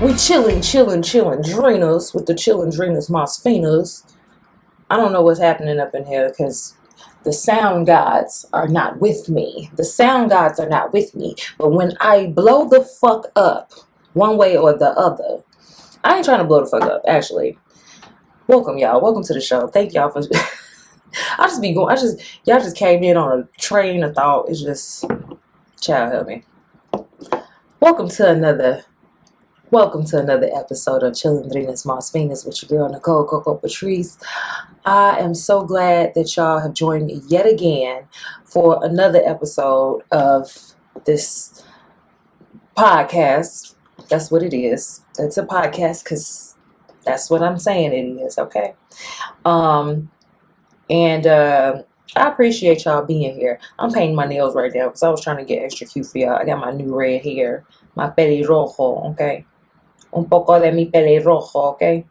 We Chilindrinas with the Chilindrinas mas Finas. I don't know what's happening up in here because the sound gods are not with me. The sound gods are not with me. But when I blow the fuck up, one way or the other, I ain't trying to blow the fuck up, actually. Welcome, y'all. Welcome to the show. Thank y'all for... y'all just came in on a train of thought. It's just, child, help me. Welcome to another episode of Chilindrinas mas Finas with your girl Nicole Patrice. I am so glad that y'all have joined me yet again for another episode of this podcast. That's what it is. It's a podcast because that's what I'm saying it is, okay? I appreciate y'all being here. I'm painting my nails right now because I was trying to get extra cute for y'all. I got my new red hair, my pelirrojo, okay? Un poco de mi pelirrojo, okay?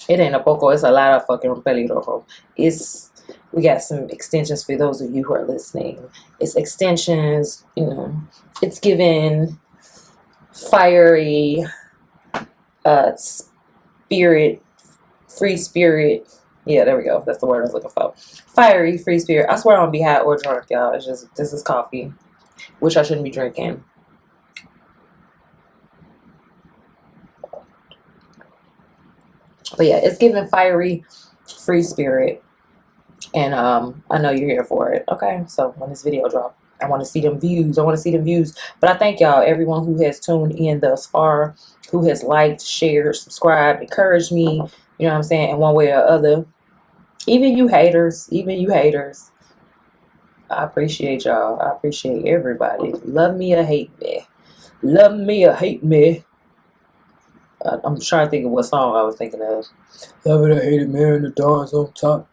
It ain't a poco, it's a lot of fucking pelirrojo. We got some extensions for those of you who are listening. It's extensions, it's giving fiery, spirit, free spirit. Yeah, there we go. That's the word I was looking for. Fiery, free spirit. I swear I don't be high or drunk, y'all. It's just, this is coffee, which I shouldn't be drinking. But yeah, it's giving fiery, free spirit. And I know you're here for it. Okay, so when this video drops, I want to see them views. But I thank y'all, everyone who has tuned in thus far, who has liked, shared, subscribed, encouraged me, you know what I'm saying, in one way or other. Even you haters. I appreciate y'all. I appreciate everybody. Love me or hate me. I'm trying to think of what song I was thinking of. Love it or hate it, man, the dawn's on top.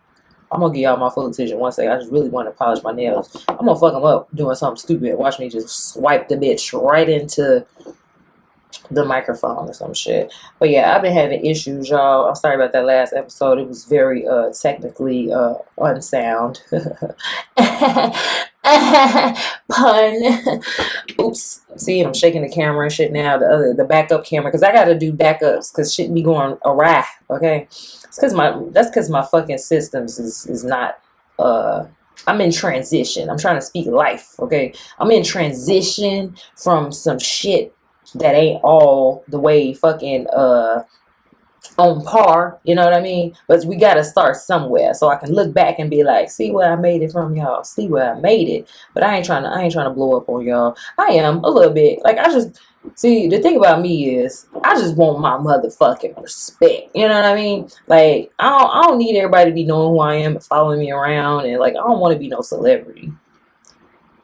I'm going to give y'all my full attention one second. I just really want to polish my nails. I'm going to fuck them up doing something stupid. Watch me just swipe the bitch right into the microphone or some shit. But yeah, I've been having issues, y'all. I'm sorry about that last episode. It was very technically unsound. Pun. Oops. See, I'm shaking the camera and shit now. The backup camera, because I gotta do backups because shit be going awry. Okay, it's because my fucking systems is not. I'm in transition. I'm trying to speak life. Okay, I'm in transition from some shit that ain't all the way fucking on par, you know what I mean? But we gotta start somewhere so I can look back and be like, see where I made it from, y'all. See where I made it. But I ain't trying to blow up on y'all. I am a little bit. Like, the thing about me is I just want my motherfucking respect. You know what I mean? Like, I don't need everybody to be knowing who I am and following me around, and like I don't want to be no celebrity.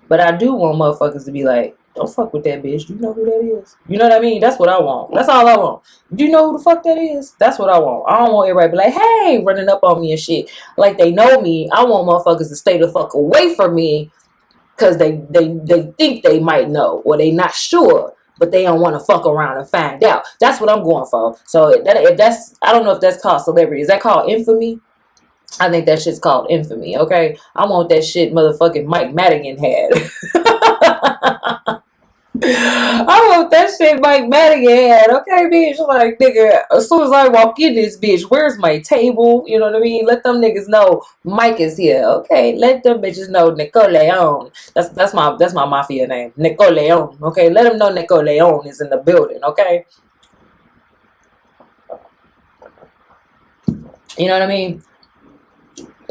But I do want motherfuckers to be like, don't fuck with that bitch. Do you know who that is? You know what I mean? That's what I want. That's all I want. Do you know who the fuck that is? That's what I want. I don't want everybody to be like, hey, running up on me and shit. Like they know me. I want motherfuckers to stay the fuck away from me because they think they might know or they not sure, but they don't want to fuck around and find out. That's what I'm going for. So if that's, I don't know if that's called celebrity. Is that called infamy? I think that shit's called infamy, okay? I want that shit motherfucking Mike Madigan had. I want that shit Mike Madigan had, okay, bitch? Like, nigga, as soon as I walk in this bitch, where's my table? You know what I mean? Let them niggas know Mike is here, okay? Let them bitches know Nicole. That's my mafia name, Nicole, okay? Let them know Nicole is in the building, okay? You know what I mean?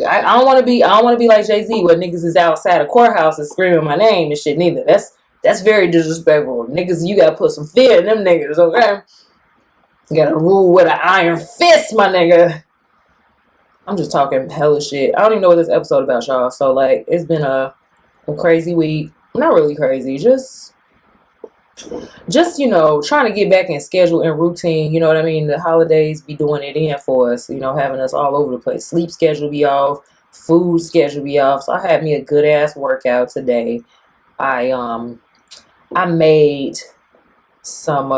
I don't want to be like Jay-Z where niggas is outside of courthouses screaming my name and shit neither. That's very disrespectful. Niggas, you gotta put some fear in them niggas, okay? You gotta rule with an iron fist, my nigga. I'm just talking hella shit. I don't even know what this episode about, y'all. So like, it's been a crazy week. not really crazy, just you know, trying to get back in schedule and routine. You know what I mean? The holidays be doing it in for us, you know, having us all over the place. Sleep schedule be off, food schedule be off. So I had me a good ass workout today. I made some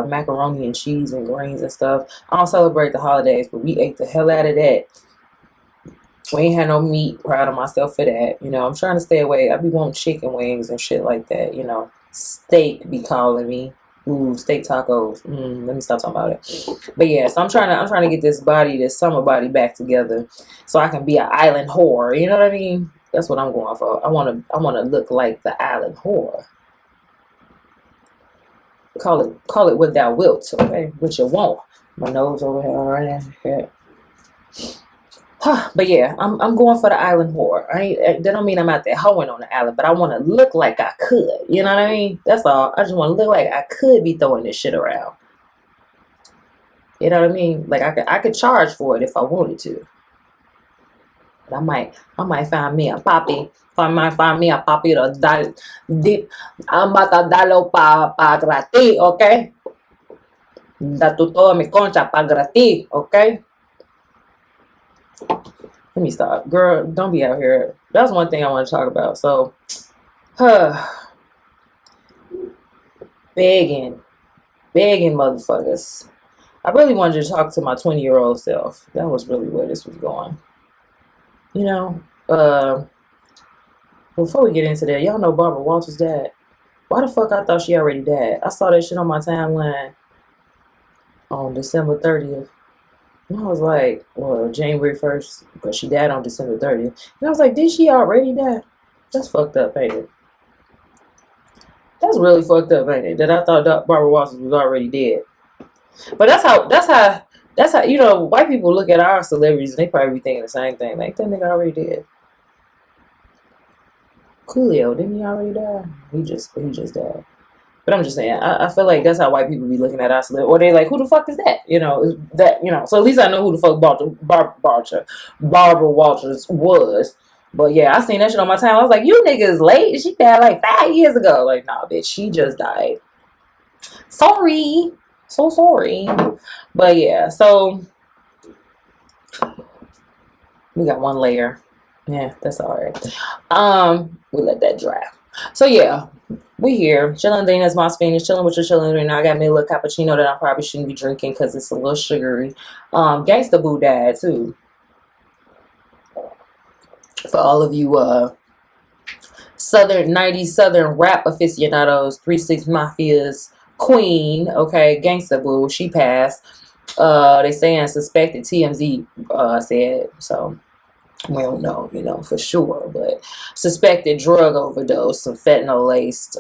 macaroni and cheese and greens and stuff. I don't celebrate the holidays, but we ate the hell out of that. We ain't had no meat. Proud of myself for that. You know, I'm trying to stay away. I be wanting chicken wings and shit like that. You know, steak be calling me. Ooh, steak tacos. Let me stop talking about it. But yeah, so I'm trying to get this body, this summer body, back together, so I can be an island whore. You know what I mean? That's what I'm going for. I wanna look like the island whore. Call it what thou wilt, okay? What you want. My nose over here, all right here. But yeah, I'm going for the island whore. That don't mean I'm out there hoeing on the island, but I want to look like I could. You know what I mean? That's all. I just want to look like I could be throwing this shit around. You know what I mean? Like I could charge for it if I wanted to. But I might find me a poppy. I might find me a poppy to dip. I'm about to dalo pa gratis, okay? Da tutto mi concha pa gratis, okay? Let me stop. Girl, don't be out here. That's one thing I want to talk about. So, begging motherfuckers. I really wanted to talk to my 20-year-old self. That was really where this was going. You know, before we get into that, y'all know Barbara Walters died. Why the fuck I thought she already died? I saw that shit on my timeline on December 30th. And I was like, well, January 1st, but she died on December 30th. And I was like, did she already die? That's fucked up, ain't it? That's really fucked up, ain't it? That I thought Barbara Walters was already dead. But that's how, you know, white people look at our celebrities and they probably be thinking the same thing. Like, that nigga already dead. Coolio, didn't he already die? He just died. But I'm just saying, I feel like that's how white people be looking at us. Or they like, who the fuck is that? You know, so at least I know who the fuck Barbara Walters was. But yeah, I seen that shit on my time. I was like, you niggas late. She died like 5 years ago. Like, nah, bitch, she just died. Sorry. So sorry. But yeah, so we got one layer. Yeah, that's all right. We let that dry. So yeah, we here. Chilindrinas, my Finas, chilling with your Chilindrina. I got me a little cappuccino that I probably shouldn't be drinking because it's a little sugary. Gangsta Boo died too. For all of you 90s Southern rap aficionados, 3-6 Mafia's queen, okay, Gangsta Boo, she passed. They saying suspected, TMZ said, so we don't know, you know, for sure, but suspected drug overdose, some fentanyl laced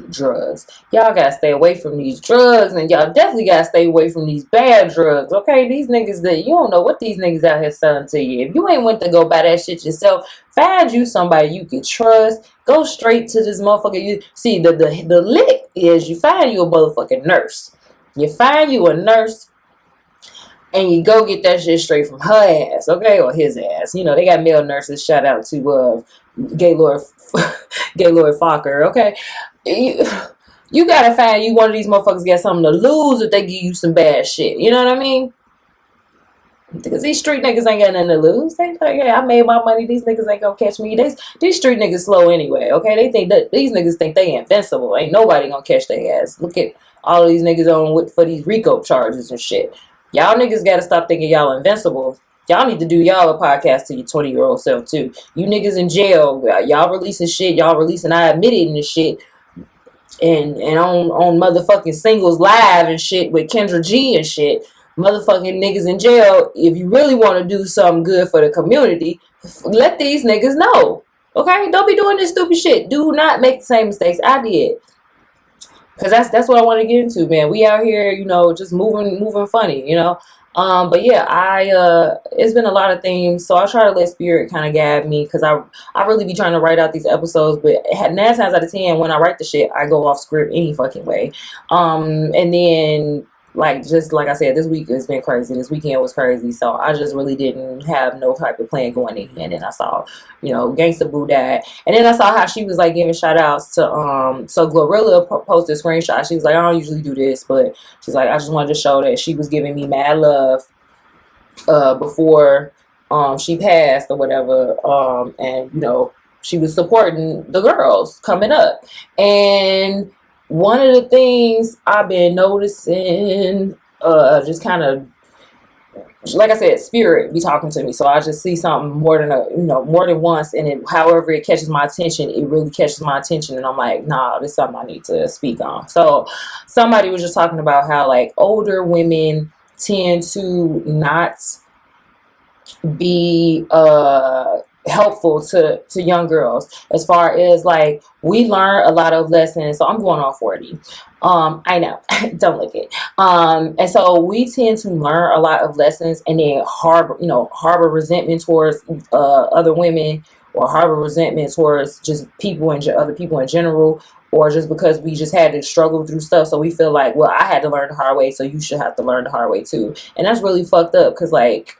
drugs. Y'all gotta stay away from these drugs, and y'all definitely gotta stay away from these bad drugs, okay? These niggas that you don't know what these niggas out here selling to you. If you ain't went to go buy that shit yourself, find you somebody you can trust. Go straight to this motherfucker. You see, the lick is you find you a motherfucking nurse. You find you a nurse, and you go get that shit straight from her ass, okay, or his ass. You know, they got male nurses. Shout out to Gaylord Fokker, okay. You gotta find you one of these motherfuckers got something to lose if they give you some bad shit. You know what I mean? Because these street niggas ain't got nothing to lose. They like, yeah, I made my money. These niggas ain't gonna catch me. These street niggas slow anyway, okay? They think that these niggas think they invincible. Ain't nobody gonna catch their ass. Look at all of these niggas on for these RICO charges and shit. Y'all niggas gotta stop thinking y'all invincible. Y'all need to do y'all a podcast to your 20-year-old self too. You niggas in jail, y'all releasing shit. Y'all releasing I admitted in this shit. And on motherfucking Singles Live and shit with Kendra G and shit. Motherfucking niggas in jail. If you really want to do something good for the community, let these niggas know. Okay? Don't be doing this stupid shit. Do not make the same mistakes I did. Cause that's what I want to get into, man. We out here, you know, just moving funny, you know. But yeah, it's been a lot of things, so I try to let spirit kind of guide me, cause I really be trying to write out these episodes, but 9 times out of 10, when I write the shit, I go off script any fucking way. And then like, just like I said, this week has been crazy. This weekend was crazy. So I just really didn't have no type of plan going in. And then I saw, Gangsta Boo died. And then I saw how she was like giving shout outs to, so Glorilla posted a screenshot. She was like, I don't usually do this, but she's like, I just wanted to show that she was giving me mad love, before, she passed or whatever. And, she was supporting the girls coming up. And one of the things I've been noticing, just kind of, like I said, spirit be talking to me. So I just see something more than once, and however it catches my attention, it really catches my attention, and I'm like, nah, this is something I need to speak on. So somebody was just talking about how like older women tend to not be helpful to young girls, as far as like we learn a lot of lessons. So I'm going on 40. I know. Don't look it. And so we tend to learn a lot of lessons and then harbor resentment towards other women, or harbor resentment towards just people and other people in general, or just because we just had to struggle through stuff. So we feel like, well, I had to learn the hard way, so you should have to learn the hard way too. And that's really fucked up, because like,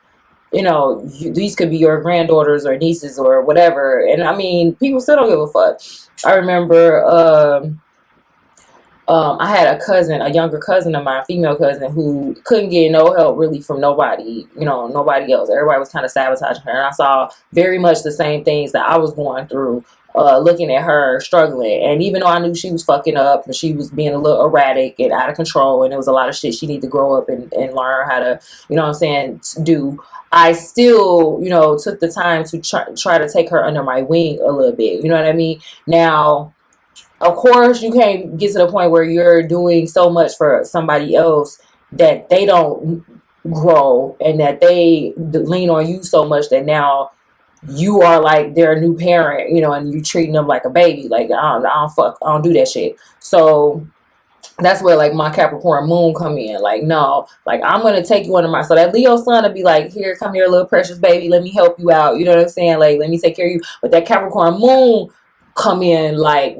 these could be your granddaughters or nieces or whatever. And I mean, people still don't give a fuck. I remember I had a younger cousin of mine, female cousin, who couldn't get no help really from nobody, nobody else. Everybody was kind of sabotaging her. And I saw very much the same things that I was going through, looking at her struggling. And even though I knew she was fucking up and she was being a little erratic and out of control, and there was a lot of shit she needed to grow up and learn how to, do, I still, took the time to try to take her under my wing a little bit. You know what I mean? Now, of course, you can't get to the point where you're doing so much for somebody else that they don't grow, and that they lean on you so much that now you are like their new parent, and you treating them like a baby. Like, I don't do that shit. So that's where like my Capricorn moon come in. Like, no, like I'm gonna take you under my, so that Leo sun will be like, here, come here, little precious baby, let me help you out. You know what I'm saying? Like, let me take care of you. But that Capricorn moon come in like,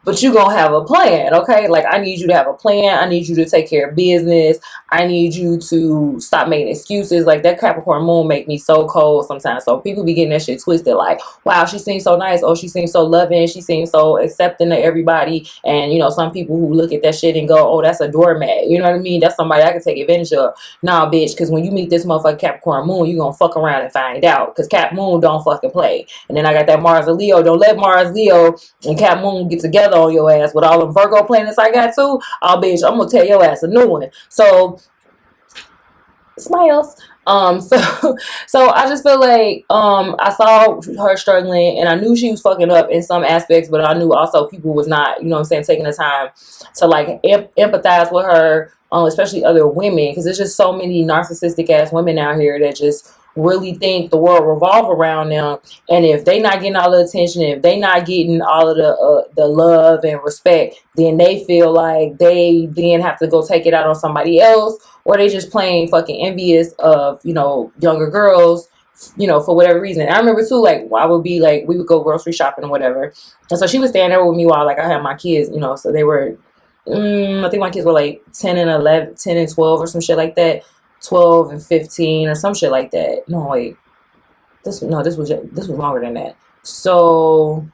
but you gonna have a plan, okay? Like, I need you to have a plan. I need you to take care of business. I need you to stop making excuses. Like, that Capricorn moon make me so cold sometimes. So people be getting that shit twisted. Like, wow, she seems so nice. Oh, she seems so loving. She seems so accepting to everybody. And some people who look at that shit and go, oh, that's a doormat. You know what I mean? That's somebody I can take advantage of. Nah, bitch, because when you meet this motherfucking Capricorn moon, you gonna fuck around and find out. Because Cap moon don't fucking play. And then I got that Mars and Leo. Don't let Mars, Leo, and Cap moon get together on your ass with all them Virgo planets I got too. Oh, bitch, I'm gonna tell your ass a new one. So smiles. So I just feel like I saw her struggling, and I knew she was fucking up in some aspects, but I knew also people was not, taking the time to like empathize with her, especially other women, because there's just so many narcissistic ass women out here that just really think the world revolve around them. And if they not getting all the attention, if they not getting all of the love and respect, then they feel like they then have to go take it out on somebody else, or they just plain fucking envious of younger girls, for whatever reason. I remember too, like, I would be like, we would go grocery shopping or whatever, and so she was staying there with me while like I had my kids, so they were I think my kids were like 10 and 12 or some shit like that. 12 and 15 or some shit like that. No, wait. This was longer than that. So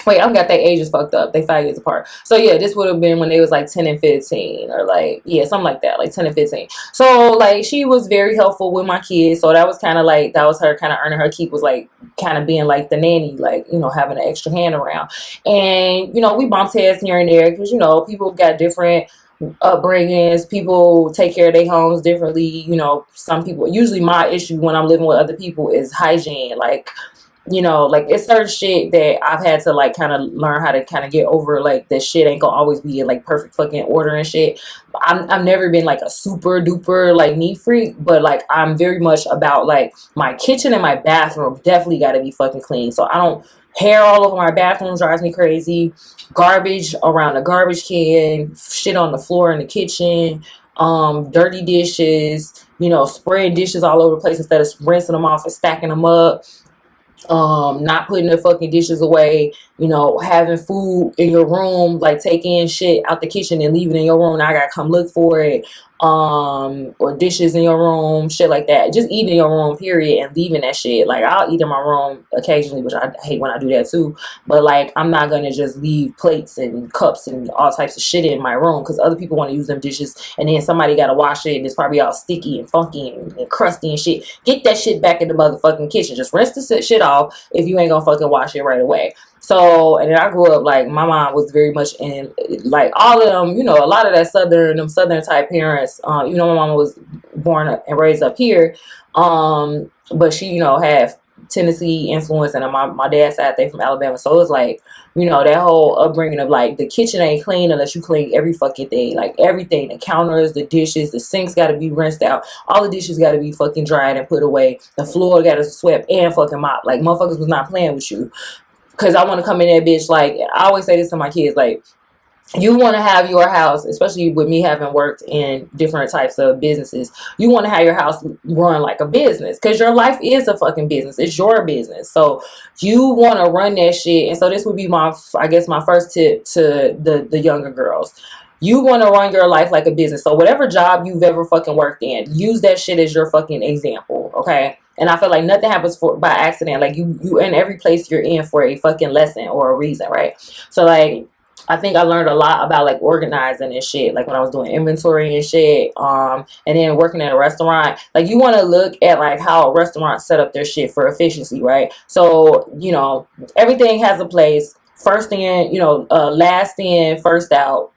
wait, I've got their ages fucked up. They 5 years apart. So yeah, this would have been when they was like 10 and 15, or like, yeah, something like that, like 10 and 15. So like, she was very helpful with my kids. So that was kind of like, that was her kind of earning her keep, was like kind of being like the nanny, like, having an extra hand around. And, we bumped heads here and there because, people got different upbringings. People take care of their homes differently. Some people, usually my issue when I'm living with other people is hygiene. Like, like it's certain shit that I've had to like kind of learn how to kind of get over. Like, this shit ain't gonna always be in like perfect fucking order and shit. I've never been like a super duper like neat freak, but like I'm very much about like my kitchen and my bathroom definitely got to be fucking clean. So I don't, hair all over my bathroom drives me crazy. Garbage around the garbage can, shit on the floor in the kitchen, dirty dishes, spreading dishes all over the place instead of rinsing them off and stacking them up. not putting the fucking dishes away, you know, having food in your room, like taking shit out the kitchen and leaving it in your room. Now I gotta come look for it. Or dishes in your room, shit like that. Just eating in your room, period, and leaving that shit. Like, I'll eat in my room occasionally, which I hate when I do that too. But like, I'm not gonna just leave plates and cups and all types of shit in my room because other people want to use them dishes, and then somebody gotta wash it and it's probably all sticky and funky and crusty and shit. Get that shit back in the motherfucking kitchen. Just rinse the shit off if you ain't gonna fucking wash it right away. So, and then I grew up, like, my mom was very much in, like, all of them, you know, a lot of that southern type parents, you know, my mama was born up and raised up here, but she, you know, had Tennessee influence, and my dad's side, they from Alabama, so it was like, you know, that whole upbringing of, like, the kitchen ain't clean unless you clean every fucking thing, like, everything, the counters, the dishes, the sinks gotta be rinsed out, all the dishes gotta be fucking dried and put away, the floor gotta swept and fucking mop, like, motherfuckers was not playing with you. Because I want to come in there, bitch. Like, I always say this to my kids. Like, you want to have your house, especially with me having worked in different types of businesses. You want to have your house run like a business. Because your life is a fucking business. It's your business. So, you want to run that shit. And so, this would be my, I guess, my first tip to the younger girls. You want to run your life like a business. So, whatever job you've ever fucking worked in, use that shit as your fucking example. Okay? And I feel like nothing happens by accident. Like, you in every place you're in for a fucking lesson or a reason, right? So, like, I think I learned a lot about, like, organizing and shit. Like, when I was doing inventory and shit. And then working at a restaurant. Like, you want to look at, like, how a restaurant set up their shit for efficiency, right? So, you know, everything has a place. First in, you know, last in, first out.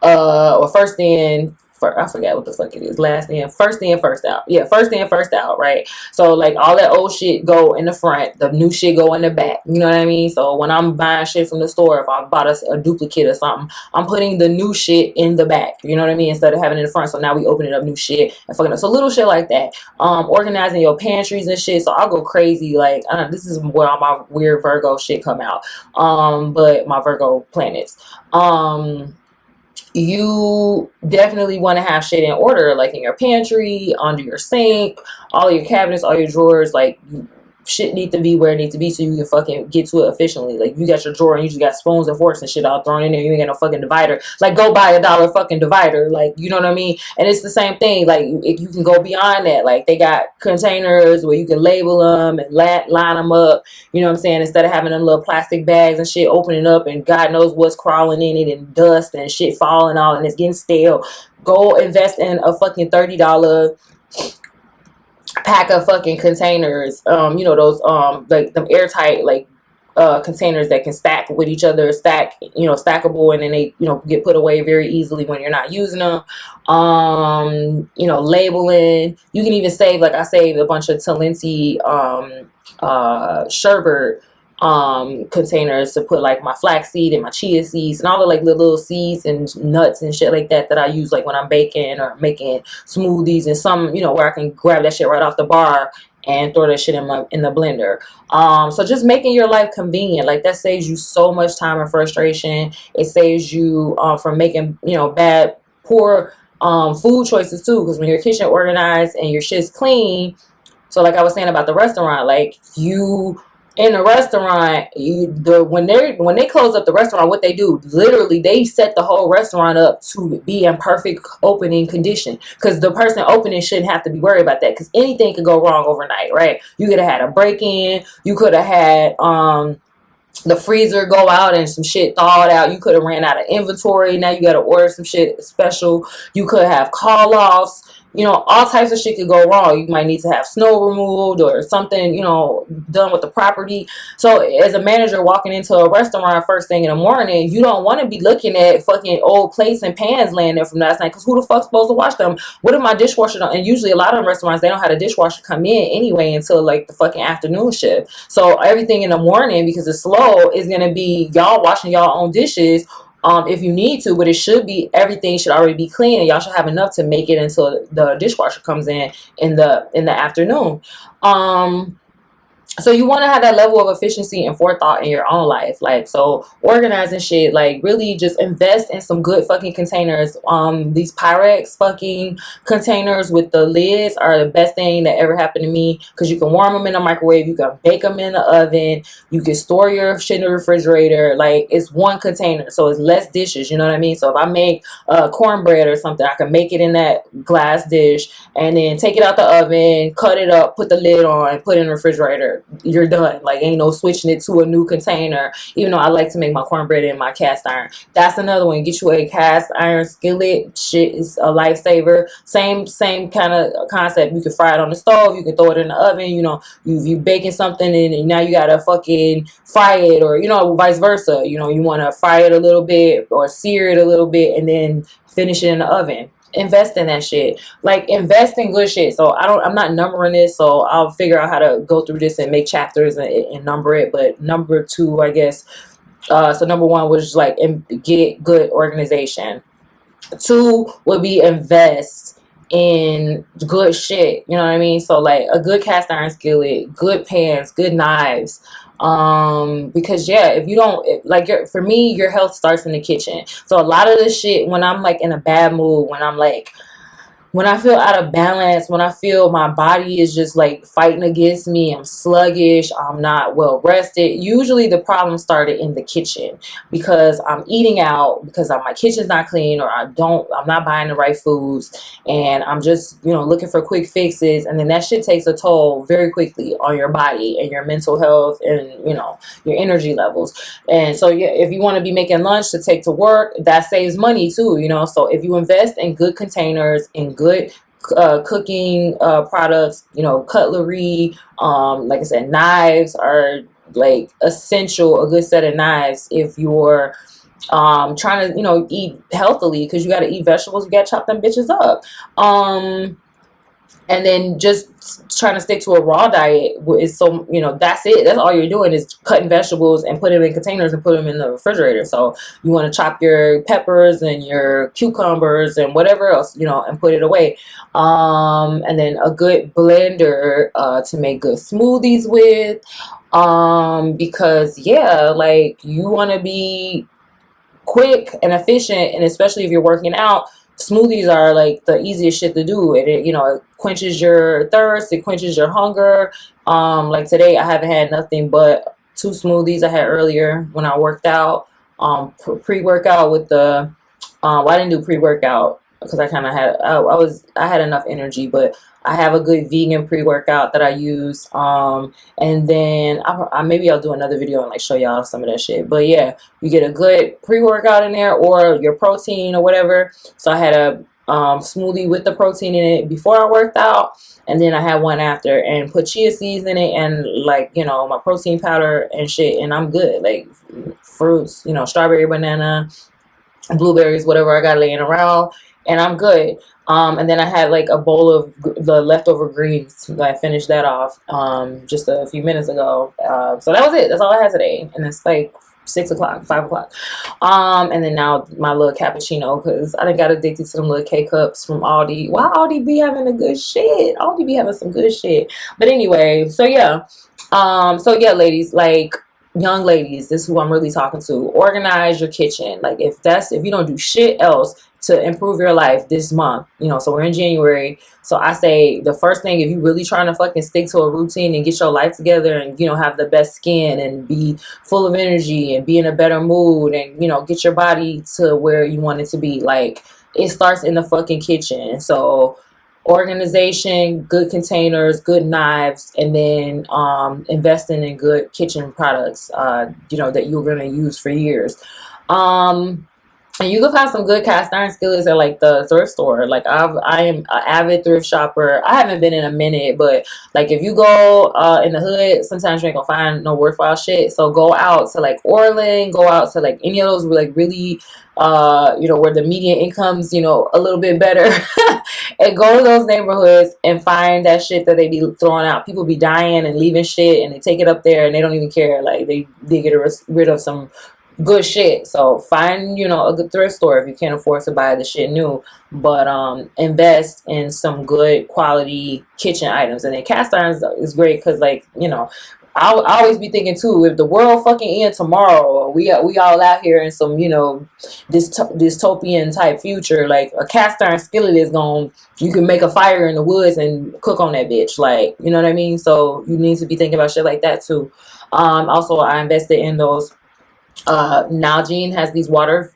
Or first in, I forget what the fuck it is. Last in, first out. Yeah, first in, first out, right? So, like, all that old shit go in the front, the new shit go in the back. You know what I mean? So when I'm buying shit from the store, if I bought a duplicate or something, I'm putting the new shit in the back. You know what I mean? Instead of having it in the front. So now we opening up new shit and fucking up. So little shit like that. Organizing your pantries and shit. So I'll go crazy. Like, this is where all my weird Virgo shit come out. But my Virgo planets. You definitely want to have shit in order, like in your pantry, under your sink, all your cabinets, all your drawers. Like, shit need to be where it needs to be so you can fucking get to it efficiently. Like, you got your drawer and you just got spoons and forks and shit all thrown in there. You ain't got no fucking divider. Like, go buy $1 fucking divider. Like, you know what I mean? And it's the same thing. Like, if you can go beyond that. Like, they got containers where you can label them and line them up. You know what I'm saying? Instead of having them little plastic bags and shit opening up and God knows what's crawling in it and dust and shit falling all and it's getting stale. Go invest in a fucking $30 pack of fucking containers, you know, those like them airtight, like, containers that can stack with each other, stackable, and then they, you know, get put away very easily when you're not using them. You know, labeling. You can even save, like, I saved a bunch of Talenti sherbet containers to put, like, my flaxseed and my chia seeds and all the, like, little seeds and nuts and shit like that I use, like, when I'm baking or making smoothies, and some, you know, where I can grab that shit right off the bar and throw that shit in the blender. So just making your life convenient, like, that saves you so much time and frustration. It saves you from making, you know, poor food choices too, because when your kitchen organized and your shit's clean. So, like I was saying about the restaurant, like, you in a restaurant, when they close up the restaurant, what they do, literally, they set the whole restaurant up to be in perfect opening condition, because the person opening shouldn't have to be worried about that, because anything could go wrong overnight, right? You could have had a break-in, you could have had the freezer go out and some shit thawed out, you could have ran out of inventory, now you got to order some shit special, you could have call-offs. You know, all types of shit could go wrong. You might need to have snow removed or something, you know, done with the property. So as a manager walking into a restaurant first thing in the morning, you don't want to be looking at fucking old plates and pans laying there from last night, because who the fuck's supposed to wash them? What if my dishwasher don't? And usually a lot of restaurants, they don't have a dishwasher come in anyway until, like, the fucking afternoon shift. So everything in the morning, because it's slow, is going to be y'all washing y'all own dishes. If you need to, but it should be, everything should already be clean, and y'all should have enough to make it until the dishwasher comes in the afternoon. So you want to have that level of efficiency and forethought in your own life. Like, so organizing shit, like really just invest in some good fucking containers. These Pyrex fucking containers with the lids are the best thing that ever happened to me, because you can warm them in the microwave, you can bake them in the oven, you can store your shit in the refrigerator. Like, it's one container, so it's less dishes, you know what I mean? So if I make cornbread or something, I can make it in that glass dish and then take it out the oven, cut it up, put the lid on, put it in the refrigerator. You're done. Like, ain't no switching it to a new container. Even though I like to make my cornbread in my cast iron, that's another one. Get you a cast iron skillet. Shit is a lifesaver. Same kind of concept. You can fry it on the stove, you can throw it in the oven. You know, you baking something and now you gotta fucking fry it, or you know, vice versa. You know, you want to fry it a little bit or sear it a little bit and then finish it in the oven. Invest in that shit. Like, invest in good shit. So I'm not numbering this, so I'll figure out how to go through this and make chapters and number it. But number 2, I guess, so number 1 was like get good organization. 2 would be invest in good shit, you know what I mean? So like a good cast iron skillet, good pans, good knives, because yeah, if you don't, like, for me, your health starts in the kitchen. So a lot of this shit, when I'm like in a bad mood, when I feel out of balance, when I feel my body is just like fighting against me, I'm sluggish, I'm not well rested, usually the problem started in the kitchen, because I'm eating out, because my kitchen's not clean, or I'm not buying the right foods, and I'm just, you know, looking for quick fixes. And then that shit takes a toll very quickly on your body and your mental health and, you know, your energy levels. And so, yeah, if you want to be making lunch to take to work, that saves money too, you know. So if you invest in good containers, in good cooking products, you know, cutlery, like I said, knives are like essential. A good set of knives if you're trying to, you know, eat healthily, because you got to eat vegetables, you got to chop them bitches up. And then just trying to stick to a raw diet is, so, you know, that's it. That's all you're doing is cutting vegetables and put them in containers and put them in the refrigerator. So you want to chop your peppers and your cucumbers and whatever else, you know, and put it away. And then a good blender to make good smoothies with. Because yeah, like, you want to be quick and efficient, and especially if you're working out, smoothies are like the easiest shit to do. It, you know, it quenches your thirst, it quenches your hunger. Like today I haven't had nothing but 2 smoothies I had earlier when I worked out. Pre-workout with the well, I didn't do pre-workout because I kind of had I had enough energy, but I have a good vegan pre-workout that I use. And then maybe I'll do another video and like show y'all some of that shit. But yeah, you get a good pre-workout in there, or your protein or whatever. So I had a smoothie with the protein in it before I worked out, and then I had one after, and put chia seeds in it, and like, you know, my protein powder and shit, and I'm good. Like, fruits, you know, strawberry, banana, blueberries, whatever I got laying around, and I'm good. And then I had like a bowl of the leftover greens. I finished that off just a few minutes ago. So that was it. That's all I had today. And it's like 6 o'clock, 5 o'clock. And then now my little cappuccino, because I done got addicted to them little K-cups from Aldi. Why Aldi be having the good shit? Aldi be having some good shit. But anyway, so yeah. Ladies, like, young ladies, this is who I'm really talking to. Organize your kitchen. Like, if you don't do shit else to improve your life this month, you know, so we're in January. So I say the first thing, if you really trying to fucking stick to a routine and get your life together and, you know, have the best skin and be full of energy and be in a better mood and, you know, get your body to where you want it to be, like, it starts in the fucking kitchen. So organization, good containers, good knives, and then investing in good kitchen products, you know, that you're going to use for years. And you can find some good cast iron skillets at like the thrift store. Like, I am an avid thrift shopper. I haven't been in a minute, but like, if you go in the hood, sometimes you ain't gonna find no worthwhile shit. So go out to like Orland, go out to like any of those like really you know, where the median income's, you know, a little bit better, and go to those neighborhoods and find that shit that they be throwing out. People be dying and leaving shit, and they take it up there and they don't even care. Like, they get rid of some good shit. So find, you know, a good thrift store if you can't afford to buy the shit new, but invest in some good quality kitchen items. And then cast irons is great because, like, you know, I always be thinking too, if the world fucking end tomorrow, we all out here in some, you know, dystopian type future, like a cast iron skillet is gone. You can make a fire in the woods and cook on that bitch, like, you know what I mean? So you need to be thinking about shit like that too. Also, I invested in those. Nalgene has these water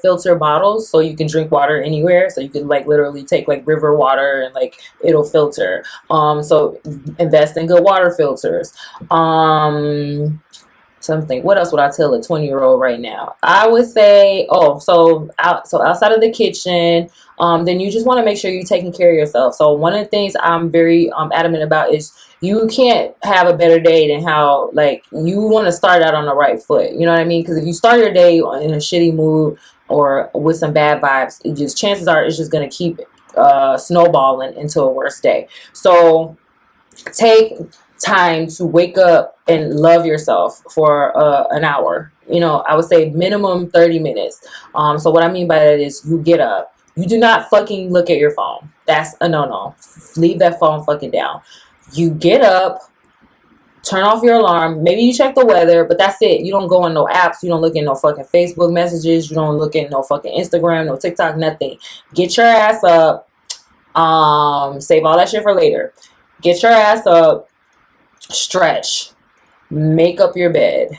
filter bottles, so you can drink water anywhere. So you can like literally take like river water and like it'll filter. So invest in good water filters. Something. What else would I tell a 20-year-old right now? I would say, so outside of the kitchen, then you just want to make sure you're taking care of yourself. So one of the things I'm very adamant about is you can't have a better day than how, like, you want to start out on the right foot. You know what I mean? Because if you start your day in a shitty mood or with some bad vibes, chances are it's just going to keep snowballing into a worse day. So take time to wake up and love yourself for an hour. You know, I would say minimum 30 minutes. So what I mean by that is you get up. You do not fucking look at your phone. That's a no-no. Leave that phone fucking down. You get up, turn off your alarm. Maybe you check the weather, but that's it. You don't go on no apps. You don't look at no fucking Facebook messages. You don't look at no fucking Instagram, no TikTok, nothing. Get your ass up. Save all that shit for later. Get your ass up, stretch, make up your bed,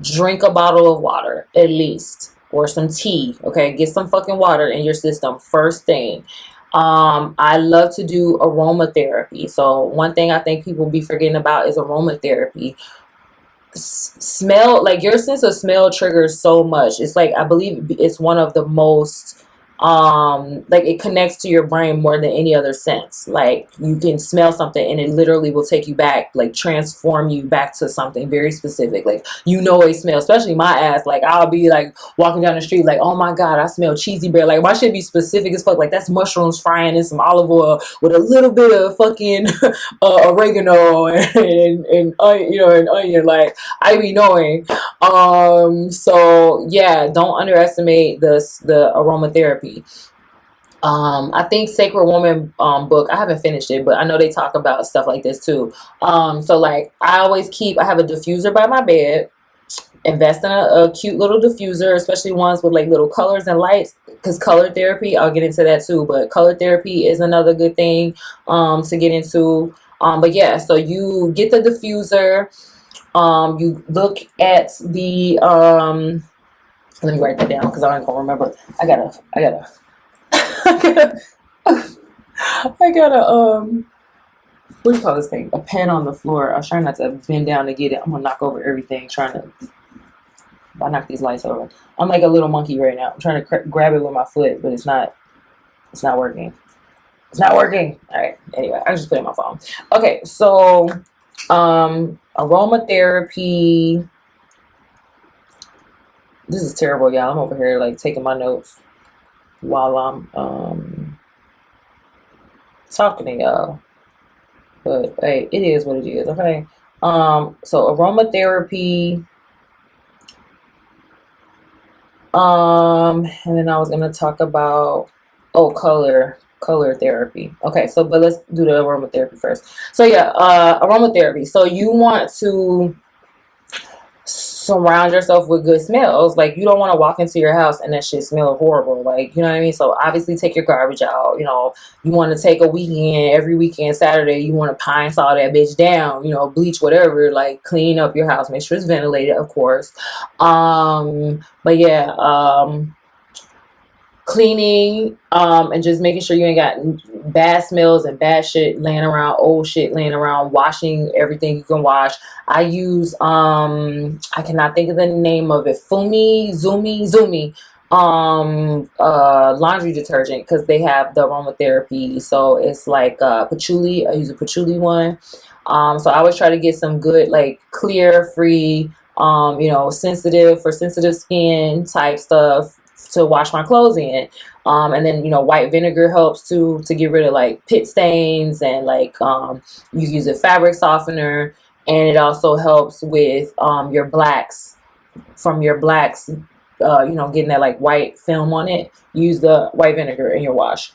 drink a bottle of water at least, or some tea. Okay, get some fucking water in your system first thing. I love to do aromatherapy. So one thing I think people be forgetting about is aromatherapy. Smell, like your sense of smell triggers so much. It's like, I believe it's one of the most like it connects to your brain more than any other sense. Like you can smell something and it literally will take you back, like transform you back to something very specific. Like, you know, a smell, especially my ass. Like I'll be like walking down the street like, oh my God, I smell cheesy bread. Like my shit be specific as fuck. Like that's mushrooms frying in some olive oil with a little bit of fucking oregano and you know, and onion. Like I be knowing. So yeah, don't underestimate the aromatherapy. I think Sacred Woman book, I haven't finished it, but I know they talk about stuff like this too. So like I have a diffuser by my bed. Invest in a cute little diffuser, especially ones with like little colors and lights, because color therapy, I'll get into that too, but color therapy is another good thing to get into. But yeah, so you get the diffuser. You look at the let me write that down because I don't gonna remember. I gotta I gotta what do you call this thing? A pen on the floor. I was trying not to bend down to get it. I'm gonna knock over everything. I knock these lights over. I'm like a little monkey right now. I'm trying to grab it with my foot, but it's not working. It's not working. All right. Anyway, I just put it in my phone. Okay, so aromatherapy. This is terrible, y'all. I'm over here like taking my notes while I'm talking to y'all. But hey, it is what it is, okay? So aromatherapy. And then I was gonna talk about color therapy. Okay, so but let's do the aromatherapy first. So yeah, aromatherapy. So you want to surround yourself with good smells. Like you don't want to walk into your house and that shit smells horrible. Like, you know what I mean? So obviously take your garbage out. You know, you want to take a weekend, every weekend, Saturday, you want to pine saw that bitch down, you know, bleach, whatever, like clean up your house, make sure it's ventilated, of course. But yeah, cleaning, and just making sure you ain't got bad smells and bad shit laying around, old shit laying around, washing everything you can wash. I use, I cannot think of the name of it, Zumi, laundry detergent, because they have the aromatherapy. So it's like patchouli. I use a patchouli one. So I always try to get some good, like clear, free, you know, sensitive skin type stuff to wash my clothes in. And then, you know, white vinegar helps to get rid of like pit stains, and like you use a fabric softener, and it also helps with your blacks, you know, getting that like white film on it. Use the white vinegar in your wash.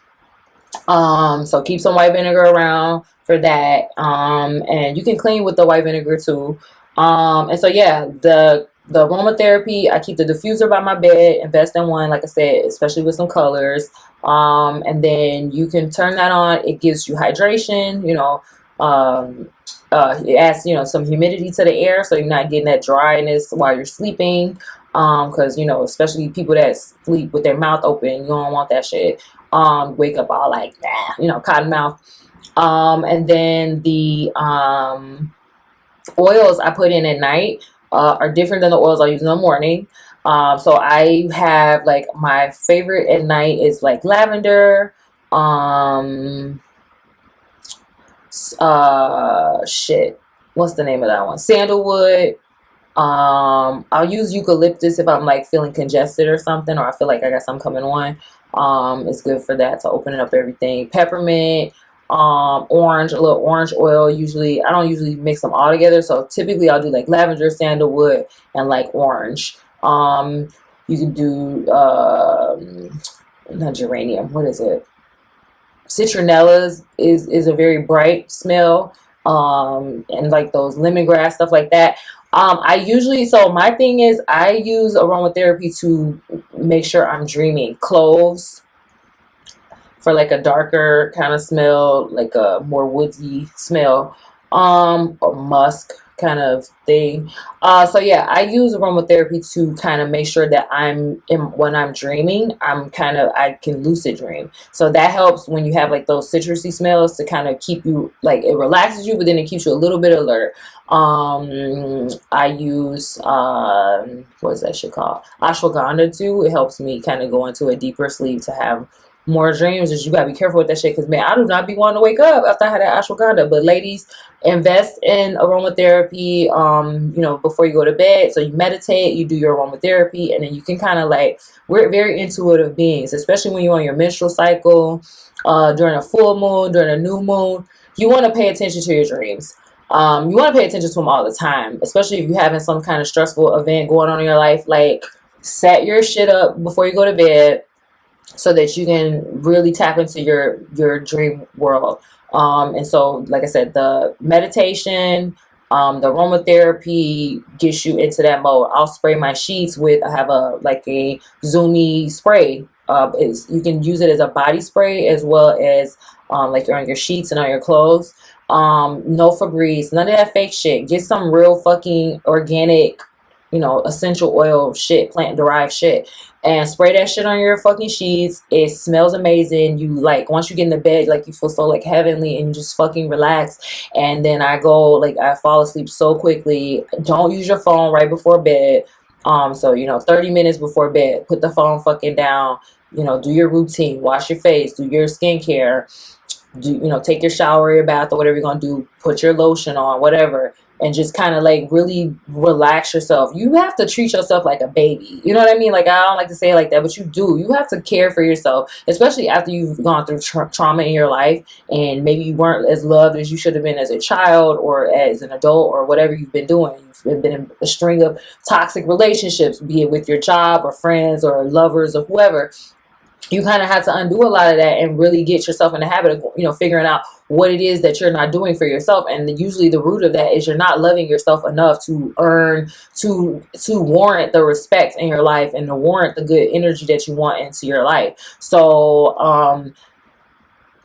So keep some white vinegar around for that. And you can clean with the white vinegar too. And so yeah, the aromatherapy, I keep the diffuser by my bed, invest in one, like I said, especially with some colors. And then you can turn that on. It gives you hydration, it adds, some humidity to the air, so you're not getting that dryness while you're sleeping. Because, especially people that sleep with their mouth open, you don't want that shit. Wake up all like, cotton mouth. And then the oils I put in at night are different than the oils I use in the morning. So I have like my favorite at night is like lavender, shit, what's the name of that one? Sandalwood. I'll use eucalyptus if I'm like feeling congested or something, or I feel like I got something coming on. It's good for that, to open up everything. Peppermint, orange, a little orange oil. Usually, I don't usually mix them all together. So typically I'll do like lavender, sandalwood, and like orange. You can do, not geranium, what is it? Citronellas is a very bright smell, and like those lemongrass, stuff like that. So my thing is I use aromatherapy to make sure I'm dreaming. Cloves for like a darker kind of smell, like a more woodsy smell, or musk kind of thing. So yeah, I use aromatherapy to kind of make sure that when I'm dreaming, I can lucid dream. So that helps when you have like those citrusy smells, to kind of keep you, like, it relaxes you, but then it keeps you a little bit alert. I use, what is that shit called? Ashwagandha too. It helps me kind of go into a deeper sleep to have more dreams. Just, you gotta be careful with that shit, because man, I do not be wanting to wake up after I had that ashwagandha. But ladies, invest in aromatherapy, before you go to bed. So you meditate, you do your aromatherapy, and then you can kind of like, we're very intuitive beings, especially when you're on your menstrual cycle, during a full moon, during a new moon. You want to pay attention to your dreams. You want to pay attention to them all the time, especially if you're having some kind of stressful event going on in your life. Like, set your shit up before you go to bed, so that you can really tap into your dream world. And so, like I said, the meditation, the aromatherapy gets you into that mode. I'll spray my sheets with, I have a zoomy spray. You can use it as a body spray, as well as like on your sheets and on your clothes. No Febreze, none of that fake shit. Get some real fucking organic, essential oil shit, plant derived shit, and spray that shit on your fucking sheets. It smells amazing. You, like, once you get in the bed, like, you feel so like heavenly, and you just fucking relax. And then I fall asleep so quickly. Don't use your phone right before bed. So 30 minutes before bed, put the phone fucking down. Do your routine, wash your face, do your skincare, take your shower, your bath, or whatever you're gonna do. Put your lotion on, whatever, and just kind of like really relax yourself. You have to treat yourself like a baby. You know what I mean? Like, I don't like to say it like that, but you do. You have to care for yourself, especially after you've gone through trauma in your life, and maybe you weren't as loved as you should have been as a child or as an adult, or whatever you've been doing. You've been in a string of toxic relationships, be it with your job or friends or lovers or whoever. You kind of have to undo a lot of that and really get yourself in the habit of, figuring out what it is that you're not doing for yourself. And usually the root of that is you're not loving yourself enough to warrant the respect in your life, and to warrant the good energy that you want into your life. So,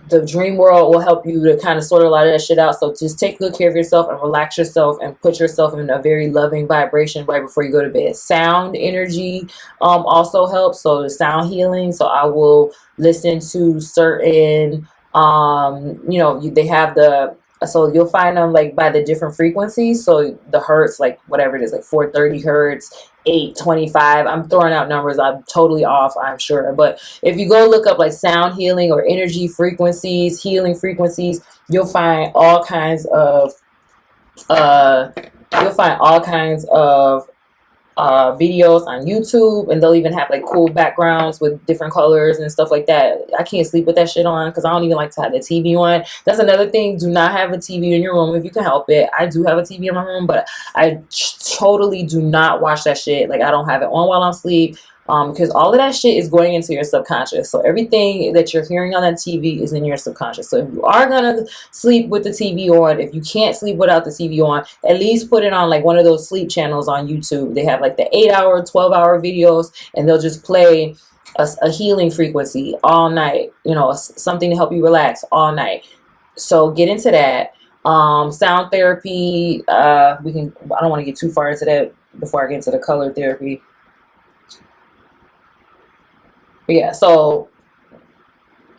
the dream world will help you to kind of sort a lot of that shit out. So just take good care of yourself and relax yourself, and put yourself in a very loving vibration right before you go to bed. Sound energy also helps. So the sound healing. So I will listen to certain, they have so you'll find them like by the different frequencies. So the hertz, like whatever it is, like 430 hertz, 825. I'm throwing out numbers. I'm totally off, I'm sure. But if you go look up like sound healing or energy frequencies, healing frequencies, you'll find all kinds of videos on YouTube, and they'll even have like cool backgrounds with different colors and stuff like that. I can't sleep with that shit on, because I don't even like to have the TV on. That's another thing. Do not have a TV in your room if you can help it. I do have a TV in my room, but I totally do not watch that shit. Like, I don't have it on while I'm asleep. because all of that shit is going into your subconscious. So everything that you're hearing on that TV is in your subconscious. So if you are gonna sleep with the TV on, if you can't sleep without the TV on, at least put it on like one of those sleep channels on YouTube. They have like the 8-hour, 12-hour videos, and they'll just play a healing frequency all night, you know, something to help you relax all night. So get into that. Sound therapy, I don't want to get too far into that before I get into the color therapy. But yeah, so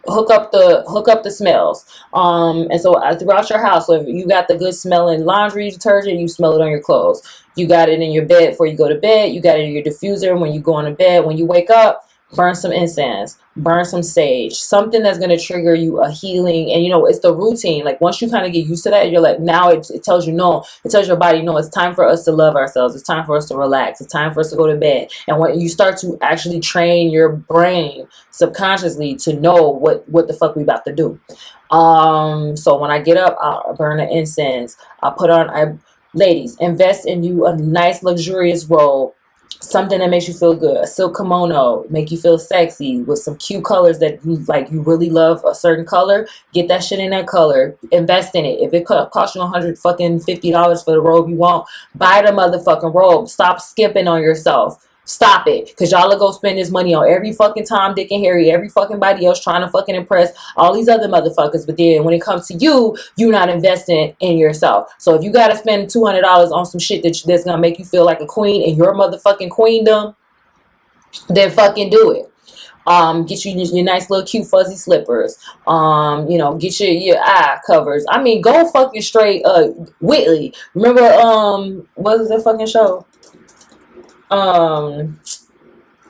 hook up the smells, and so throughout your house. So if you got the good smelling laundry detergent, you smell it on your clothes. You got it in your bed before you go to bed. You got it in your diffuser when you go on to bed. When you wake up, burn some incense, burn some sage, something that's going to trigger you a healing. And you know, it's the routine. Like once you kind of get used to that, you're like, now it tells you no, it tells your body, no, it's time for us to love ourselves. It's time for us to relax. It's time for us to go to bed. And when you start to actually train your brain subconsciously to know what the fuck we about to do. So when I get up, I'll burn the incense. Ladies, invest in you a nice luxurious robe. Something that makes you feel good. A silk kimono, make you feel sexy with some cute colors that you like. You really love a certain color. Get that shit in that color. Invest in it. If it costs you $150 for the robe you want, buy the motherfucking robe. Stop skipping on yourself. Stop it. Because y'all will go spend this money on every fucking Tom, Dick, and Harry, every fucking body else trying to fucking impress all these other motherfuckers. But then when it comes to you, you're not investing in yourself. So if you got to spend $200 on some shit that's going to make you feel like a queen in your motherfucking queendom, then fucking do it. Get you your nice little cute fuzzy slippers. You know, get your eye covers. I mean, go fucking straight Whitley. Remember what was that fucking show? A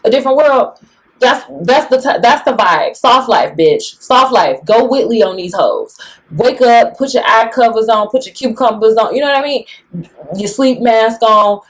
Different World. That's the vibe. Soft life, bitch. Soft life. Go Whitley on these hoes. Wake up, put your eye covers on, put your cucumbers on. You know what I mean? Your sleep mask on.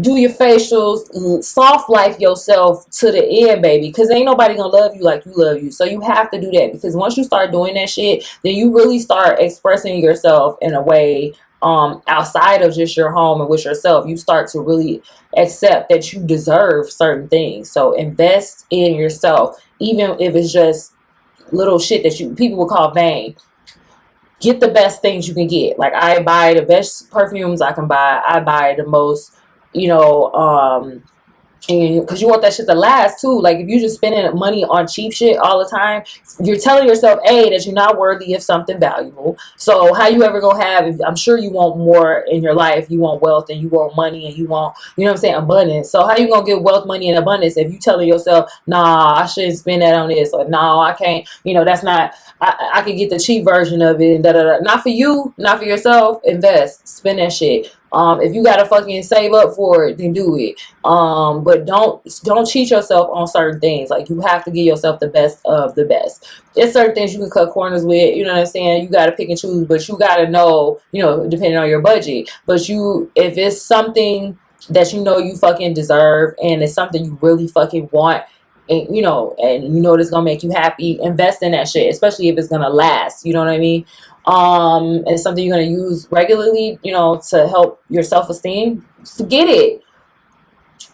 Do your facials. Soft life yourself to the end, baby. Because ain't nobody gonna love you like you love you. So you have to do that. Because once you start doing that shit, then you really start expressing yourself in a way outside of just your home and with yourself. You start to really accept that you deserve certain things. So invest in yourself, even if it's just little shit that people would call vain. Get the best things you can get. Like I buy the best perfumes I can buy. I buy the most, you know, and because you want that shit to last too. Like if you just spending money on cheap shit all the time, you're telling yourself that you're not worthy of something valuable. So how you ever gonna have, I'm sure you want more in your life. You want wealth and you want money and you want, you know what I'm saying, abundance. So how you gonna get wealth, money, and abundance if you telling yourself, nah, I shouldn't spend that on this, or no, I can't, you know, that's not, I could get the cheap version of it, and da da da. Not for you, not for yourself. Invest, spend that shit. If you gotta fucking save up for it, then do it. But don't cheat yourself on certain things. Like you have to give yourself the best of the best. There's certain things you can cut corners with, you know what I'm saying? You gotta pick and choose, but you gotta know, you know, depending on your budget. But if it's something that you know you fucking deserve and it's something you really fucking want, and you know it's gonna make you happy, invest in that shit, especially if it's gonna last, you know what I mean? And it's something you're gonna use regularly, you know, to help your self-esteem. Forget it.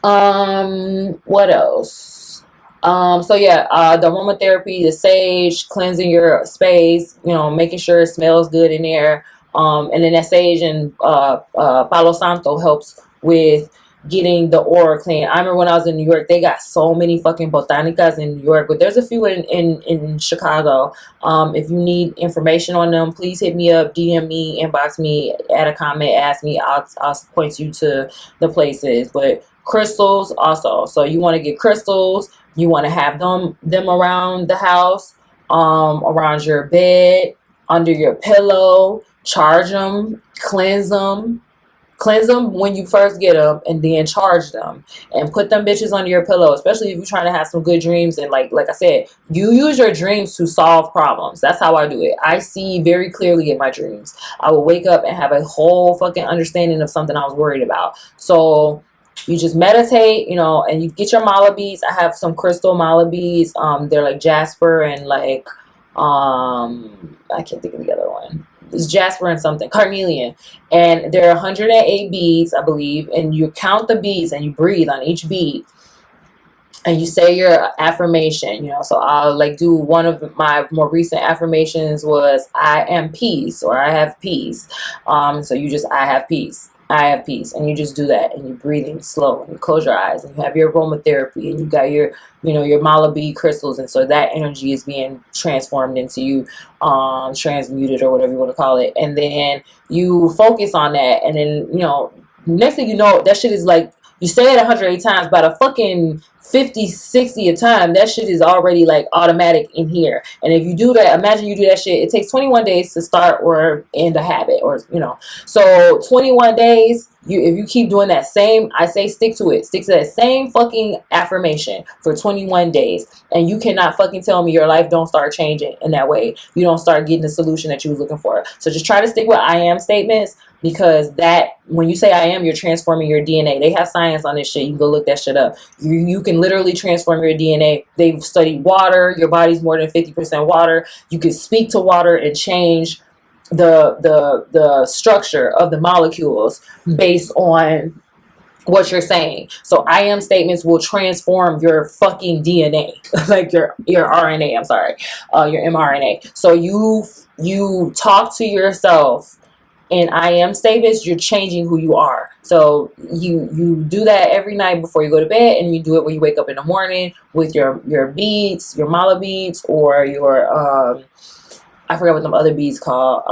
What else? So yeah, the aromatherapy, the sage, cleansing your space, you know, making sure it smells good in there. And then that sage and Palo Santo helps with getting the aura clean. I remember when I was in New York, they got so many fucking botanicas in New York, but there's a few in Chicago. If you need information on them, please hit me up, DM me, inbox me, add a comment, ask me. I'll point you to the places. But crystals also. So you want to get crystals. You want to have them around the house, around your bed, under your pillow. Charge them, cleanse them. Cleanse them when you first get them, and then charge them and put them bitches under your pillow, especially if you're trying to have some good dreams. And like I said, you use your dreams to solve problems. That's how I do it. I see very clearly in my dreams. I will wake up and have a whole fucking understanding of something I was worried about. So you just meditate, you know, and you get your mala beads. I have some crystal mala beads. They're like jasper and like I can't think of the other one. It's jasper and something, carnelian, and there are 108 beads, I believe, and you count the beads and you breathe on each bead, and you say your affirmation, you know. So I'll like do one of my more recent affirmations was I am peace, or I have peace. So you just, I have peace, I have peace, and you just do that, and you're breathing slow, and you close your eyes, and you have your aromatherapy, and you got your, you know, your mala bead crystals, and so that energy is being transformed into you, transmuted, or whatever you want to call it, and then you focus on that, and then, you know, next thing you know, that shit is like, you say it 108 times, by the fucking 50, 60 a time, that shit is already like automatic in here. And if you do that, imagine you do that shit, it takes 21 days to start or end a habit, or, you know. So 21 days, if you keep doing that same, I say stick to it. Stick to that same fucking affirmation for 21 days. And you cannot fucking tell me your life don't start changing in that way. You don't start getting the solution that you was looking for. So just try to stick with I am statements, because that, when you say I am, you're transforming your DNA. They have science on this shit. You can go look that shit up. You can literally transform your DNA. They've studied water. Your body's more than 50% water. You can speak to water and change the structure of the molecules based on what you're saying. So I am statements will transform your fucking DNA, like your RNA. I'm sorry, your mRNA. So you talk to yourself in I am statements, you're changing who you are. So you do that every night before you go to bed, and you do it when you wake up in the morning with your beads, your mala beads, or your I forgot what them other beads called.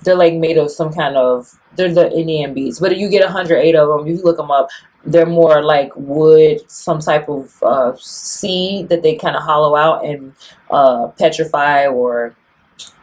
They're like made of some kind of, they're the Indian beads, but you get 108 of them. If you look them up, they're more like wood, some type of seed that they kind of hollow out and petrify, or,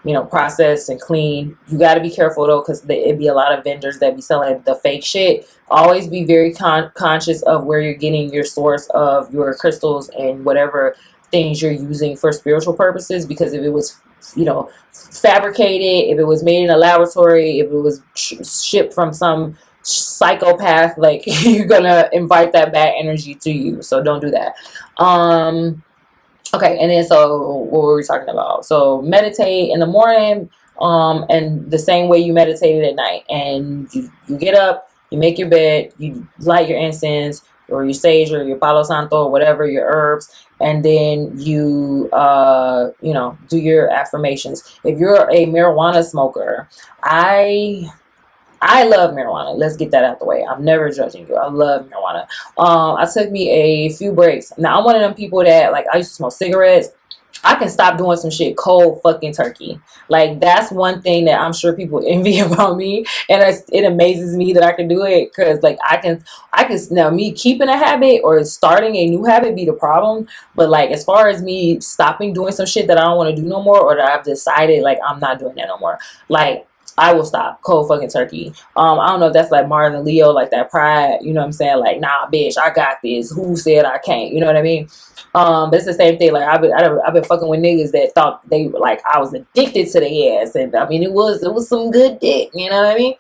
you know, process and clean. You got to be careful though, because it'd be a lot of vendors that be selling the fake shit. Always be very conscious of where you're getting your source of your crystals and whatever things you're using for spiritual purposes, because if it was, you know, fabricated, if it was made in a laboratory, if it was shipped from some psychopath, like you're gonna invite that bad energy to you. So don't do that. Okay, and then so what were we talking about? So meditate in the morning, and the same way you meditated at night. And you get up, you make your bed, you light your incense, or your sage, or your palo santo, or whatever, your herbs, and then you you know, do your affirmations. If you're a marijuana smoker, I love marijuana. Let's get that out the way. I'm never judging you. I love marijuana. I took me a few breaks. Now, I'm one of them people that, like, I used to smoke cigarettes. I can stop doing some shit cold fucking turkey. Like, that's one thing that I'm sure people envy about me. And it amazes me that I can do it. Because, like, I can, now, me keeping a habit or starting a new habit be the problem. But, like, as far as me stopping doing some shit that I don't want to do no more, or that I've decided, like, I'm not doing that no more. Like, I will stop cold fucking turkey. I don't know if that's like Mars and Leo, like that pride, you know what I'm saying? Like, nah, bitch, I got this. Who said I can't? You know what I mean? But it's the same thing. Like, I've been fucking with niggas that thought they, like, I was addicted to the ass, and I mean, it was some good dick. You know what I mean?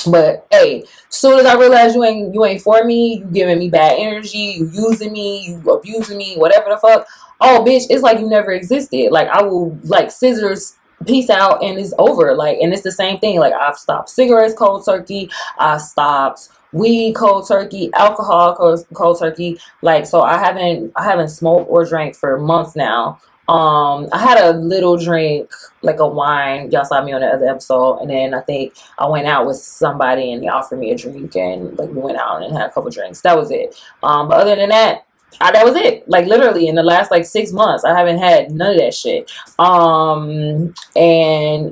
But hey, soon as I realized you ain't for me, you giving me bad energy, you using me, you abusing me, whatever the fuck. Oh, bitch, it's like you never existed. Like, I will, like, scissors, peace out, and it's over. Like, and it's the same thing. Like, I've stopped cigarettes cold turkey, I stopped weed cold turkey, alcohol cold turkey. Like, so I haven't smoked or drank for months now. I had a little drink, like a wine. Y'all saw me on the other episode, and then I think I went out with somebody and they offered me a drink, and like we went out and had a couple drinks. That was it. But other than that, that was it. Like, literally in the last like 6 months, I haven't had none of that shit. And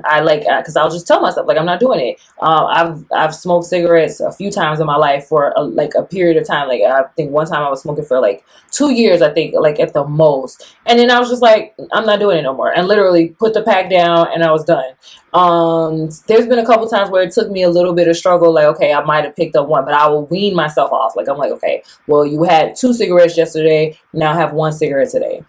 I like, because I'll just tell myself, like, I'm not doing it. I've smoked cigarettes a few times in my life for like a period of time. Like, I think one time I was smoking for like 2 years, I think, like at the most. And then I was just like, I'm not doing it no more, and literally put the pack down, and I was done. There's been a couple times where it took me a little bit of struggle. Like, okay, I might have picked up one, but I will wean myself off. Like, I'm like, okay, well, you had 2 cigarettes yesterday, now have 1 cigarette today.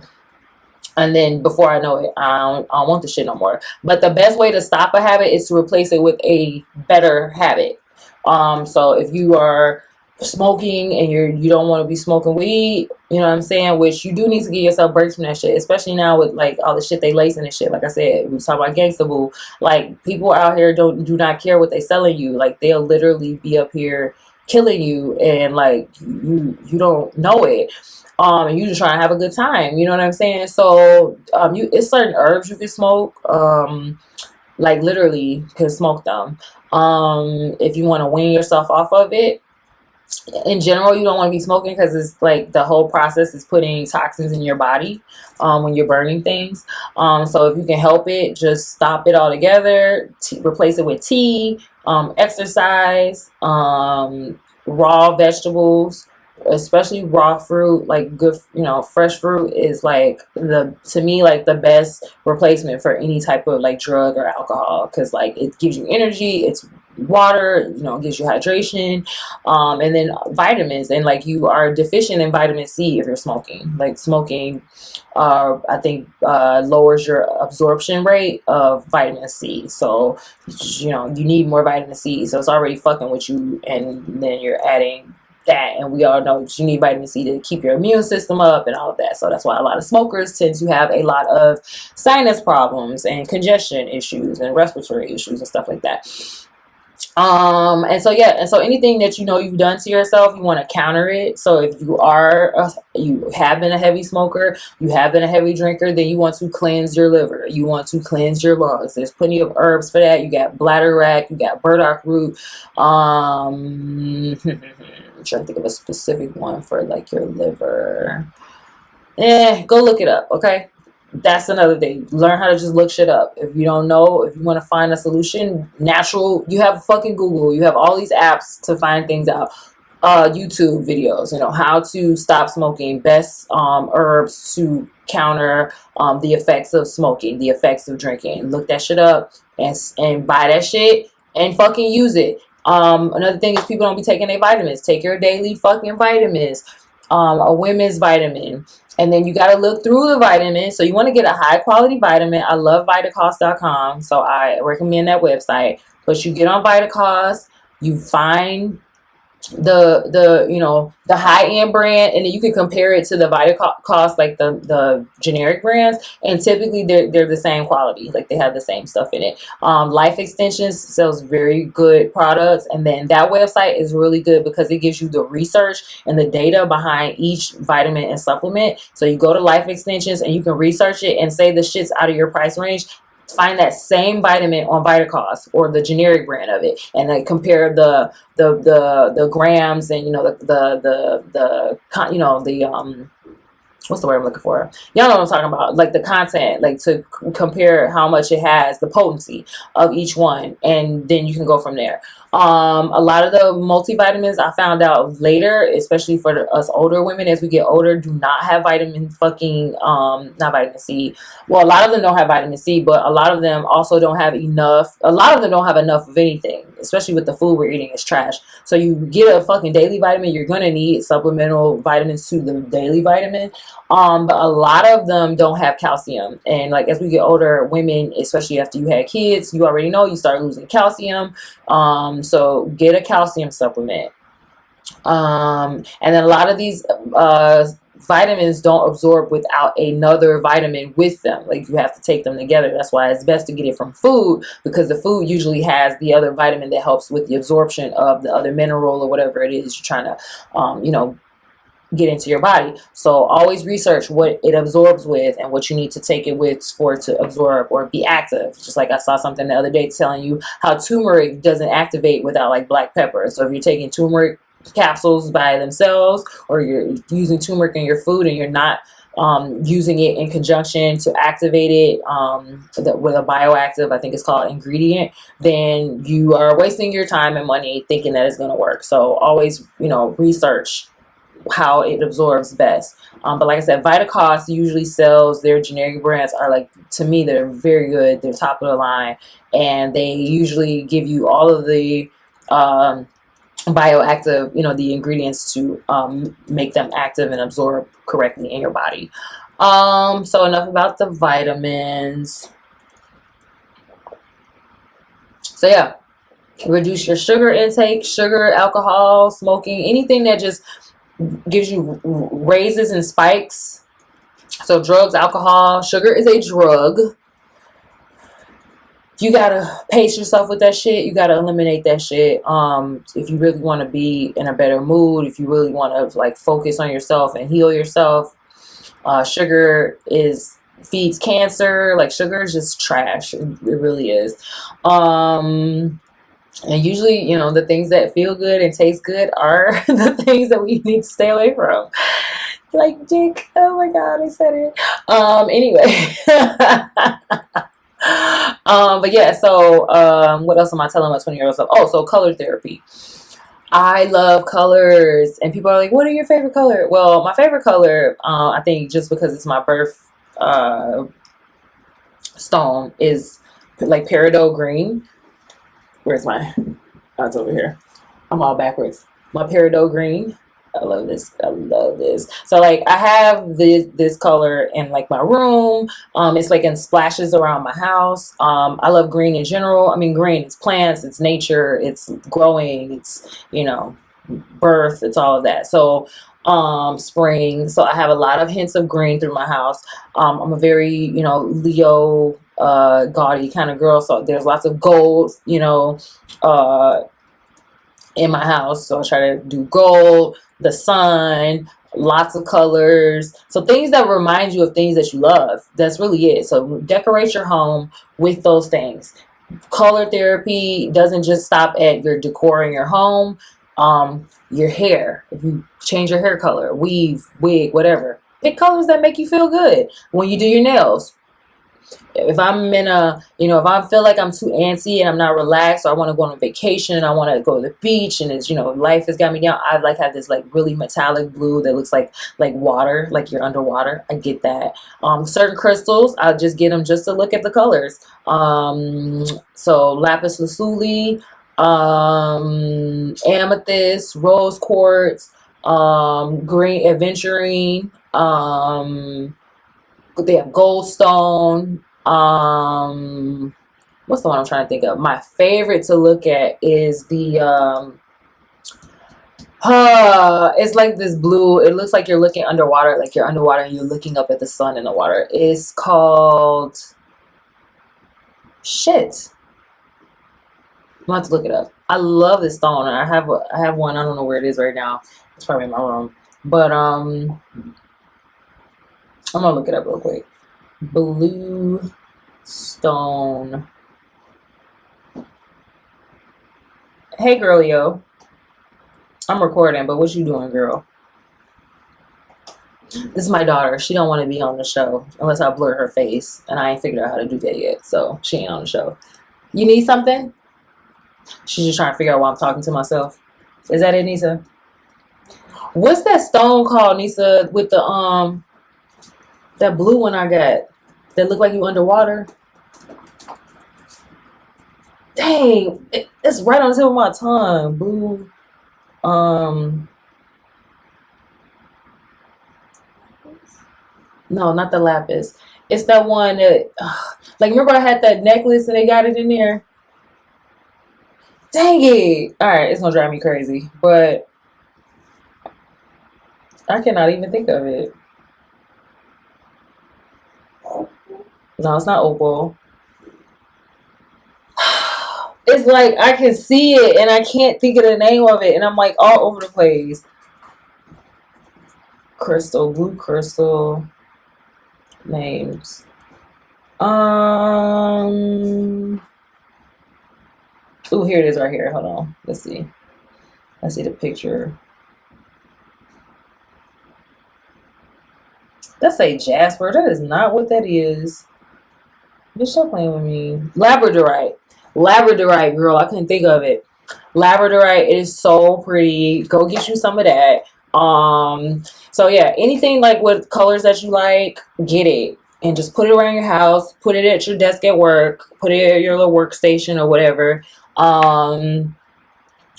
And then before I know it, I don't want the shit no more. But the best way to stop a habit is to replace it with a better habit. So if you are smoking and you don't want to be smoking weed, you know what I'm saying, which you do need to give yourself breaks from that shit, especially now with like all the shit they lacing and shit. Like I said, we talk about gangsta boo. Like, people out here do not care what they selling you. Like, they'll literally be up here, killing you, and like you don't know it. And you just trying to have a good time, you know what I'm saying? So it's certain herbs you can smoke, like literally can smoke them. If you want to wean yourself off of it, in general, you don't want to be smoking because it's like the whole process is putting toxins in your body when you're burning things. So if you can help it, just stop it altogether. Replace it with tea, exercise, raw vegetables, especially raw fruit. Like good, fresh fruit is like to me like the best replacement for any type of like drug or alcohol, because like it gives you energy. It's water, gives you hydration, and then vitamins. And like you are deficient in vitamin C if you're smoking. Like smoking, I think lowers your absorption rate of vitamin C. So you need more vitamin C. So it's already fucking with you, and then you're adding that, and we all know that you need vitamin C to keep your immune system up and all of that. So that's why a lot of smokers tend to have a lot of sinus problems and congestion issues and respiratory issues and stuff like that. And so anything that you've done to yourself, you want to counter it. So if you have been a heavy smoker, you have been a heavy drinker, then you want to cleanse your liver, you want to cleanse your lungs. There's plenty of herbs for that. You got bladderwrack, you got burdock root. I'm trying to think of a specific one for like your liver. Go look it up, okay? That's another thing. Learn how to just look shit up. If you don't know, if you want to find a solution, natural, you have fucking Google. You have all these apps to find things out. YouTube videos, how to stop smoking, best herbs to counter the effects of smoking, the effects of drinking. Look that shit up and buy that shit and fucking use it. Another thing is people don't be taking their vitamins. Take your daily fucking vitamins. A women's vitamin. And then you got to look through the vitamins. So you want to get a high quality vitamin. I love Vitacost.com. So I recommend that website. But you get on Vitacost, you find the high end brand, and then you can compare it to the Vitacost, like the generic brands, and typically they're the same quality, like they have the same stuff in it. Life Extensions sells very good products, and then that website is really good because it gives you the research and the data behind each vitamin and supplement. So you go to Life Extensions and you can research it and say the shit's out of your price range. Find that same vitamin on Vitacost or the generic brand of it, and then compare the grams and what's the word I'm looking for? Y'all know what I'm talking about. Like the content, like to compare how much it has, the potency of each one, and then you can go from there. A lot of the multivitamins I found out later, especially for us older women, as we get older, do not have not vitamin C. Well, a lot of them don't have vitamin C, but a lot of them also don't have enough. A lot of them don't have enough of anything, especially with the food we're eating is trash. So you get a fucking daily vitamin, you're going to need supplemental vitamins to the daily vitamin. But a lot of them don't have calcium. And like as we get older, women, especially after you had kids, you already know you start losing calcium. So get a calcium supplement. And then a lot of these vitamins don't absorb without another vitamin with them. Like you have to take them together. That's why it's best to get it from food, because the food usually has the other vitamin that helps with the absorption of the other mineral or whatever it is you're trying to get into your body. So always research what it absorbs with and what you need to take it with for it to absorb or be active. Just like I saw something the other day telling you how turmeric doesn't activate without like black pepper. So if you're taking turmeric capsules by themselves, or you're using turmeric in your food and you're not using it in conjunction to activate it with a bioactive, I think it's called ingredient, then you are wasting your time and money thinking that it's going to work. So always, research how it absorbs best. But like I said, Vitacost usually sells their generic brands are like, to me, they're very good. They're top of the line, and they usually give you all of the bioactive, the ingredients to make them active and absorb correctly in your body. So enough about the vitamins. So yeah, reduce your sugar intake, sugar, alcohol, smoking, anything that just gives you raises and spikes. So drugs, alcohol, sugar is a drug. you gotta pace yourself with that shit. You gotta eliminate that shit. If you really want to be in a better mood, if you really want to like focus on yourself and heal yourself, sugar feeds cancer. Like sugar is just trash. It really is. And usually, you know, the things that feel good and taste good are the things that we need to stay away from. Like dick. Oh my god, I said it. Anyway. But yeah, so what else am I telling my 20-year-old self? Oh, so color therapy. I love colors, and people are like, what are your favorite color? Well, my favorite color, I think just because it's my birth stone, is like peridot green. Where's my, oh, it's over here. I'm all backwards. My peridot green. I love this. I love this. So like I have this color in like my room. It's like in splashes around my house. I love green in general. I mean, green, it's plants, it's nature, it's growing, it's, you know, birth, it's all of that. So spring. So I have a lot of hints of green through my house. I'm a very, you know, Leo gaudy kind of girl. So there's lots of gold, you know, in my house. So I try to do gold, the sun, lots of colors. So things that remind you of things that you love. That's really it. So decorate your home with those things. Color therapy doesn't just stop at your decoring your home. Your hair. If you change your hair color, weave, wig, whatever. Pick colors that make you feel good. When you do your nails, if I'm in a, you know, if I feel like I'm too antsy and I'm not relaxed, or I want to go on a vacation and I want to go to the beach and it's, you know, life has got me down, I like have this like really metallic blue that looks like water, like you're underwater. I get that. Certain crystals, I'll just get them just to look at the colors. So lapis lazuli, amethyst, rose quartz, green aventurine, they have goldstone. What's the one I'm trying to think of? My favorite to look at is the it's like this blue. It looks like you're looking underwater, like you're underwater and you're looking up at the sun in the water. It's called shit. I'm gonna have to look it up. I love this stone, and I have one. I don't know where it is right now. It's probably in my room, but I'm gonna look it up real quick. Blue stone. Hey, girlio. I'm recording, but what you doing, girl? This is my daughter. She don't want to be on the show unless I blur her face, and I ain't figured out how to do that yet, so she ain't on the show. You need something? She's just trying to figure out why I'm talking to myself. Is that it, Nisa? What's that stone called, Nisa, with the that blue one I got that look like you underwater? Dang, it's right on the tip of my tongue. Blue, no, not the lapis. It's that one that, like, remember I had that necklace and they got it in there? Dang it. All right, it's gonna drive me crazy, but I cannot even think of it. No, it's not opal. It's like I can see it and I can't think of the name of it, and I'm like all over the place. Crystal, blue crystal names. Oh, here it is right here. Hold on. Let's see. Let's see the picture. That's a jasper. That is not what that is. Bitch, stop playing with me. Labradorite. Labradorite, girl. I couldn't think of it. Labradorite is so pretty. Go get you some of that. So yeah, anything like with colors that you like, get it. And just put it around your house. Put it at your desk at work. Put it at your little workstation or whatever.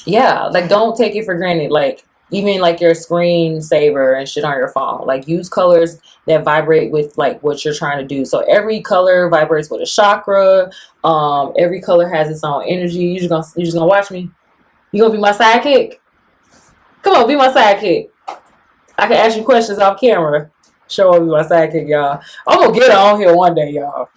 Yeah, like don't take it for granted. Like even like your screensaver and shit on your phone. Like use colors that vibrate with like what you're trying to do. So every color vibrates with a chakra. Every color has its own energy. You just gonna watch me? You gonna be my sidekick? Come on, be my sidekick. I can ask you questions off camera. Show up with my sidekick, y'all. I'm gonna get her on here one day, y'all.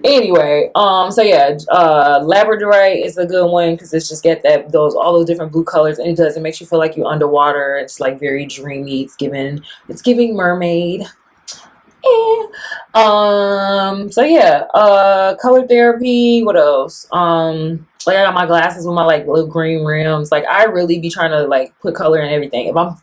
Anyway, so yeah, labradorite is a good one because it's just get that all those different blue colors, and it makes you feel like you're underwater. It's like very dreamy. It's giving mermaid. So yeah, color therapy. What else? Like I got my glasses with my like little green rims. Like I really be trying to like put color in everything. If I'm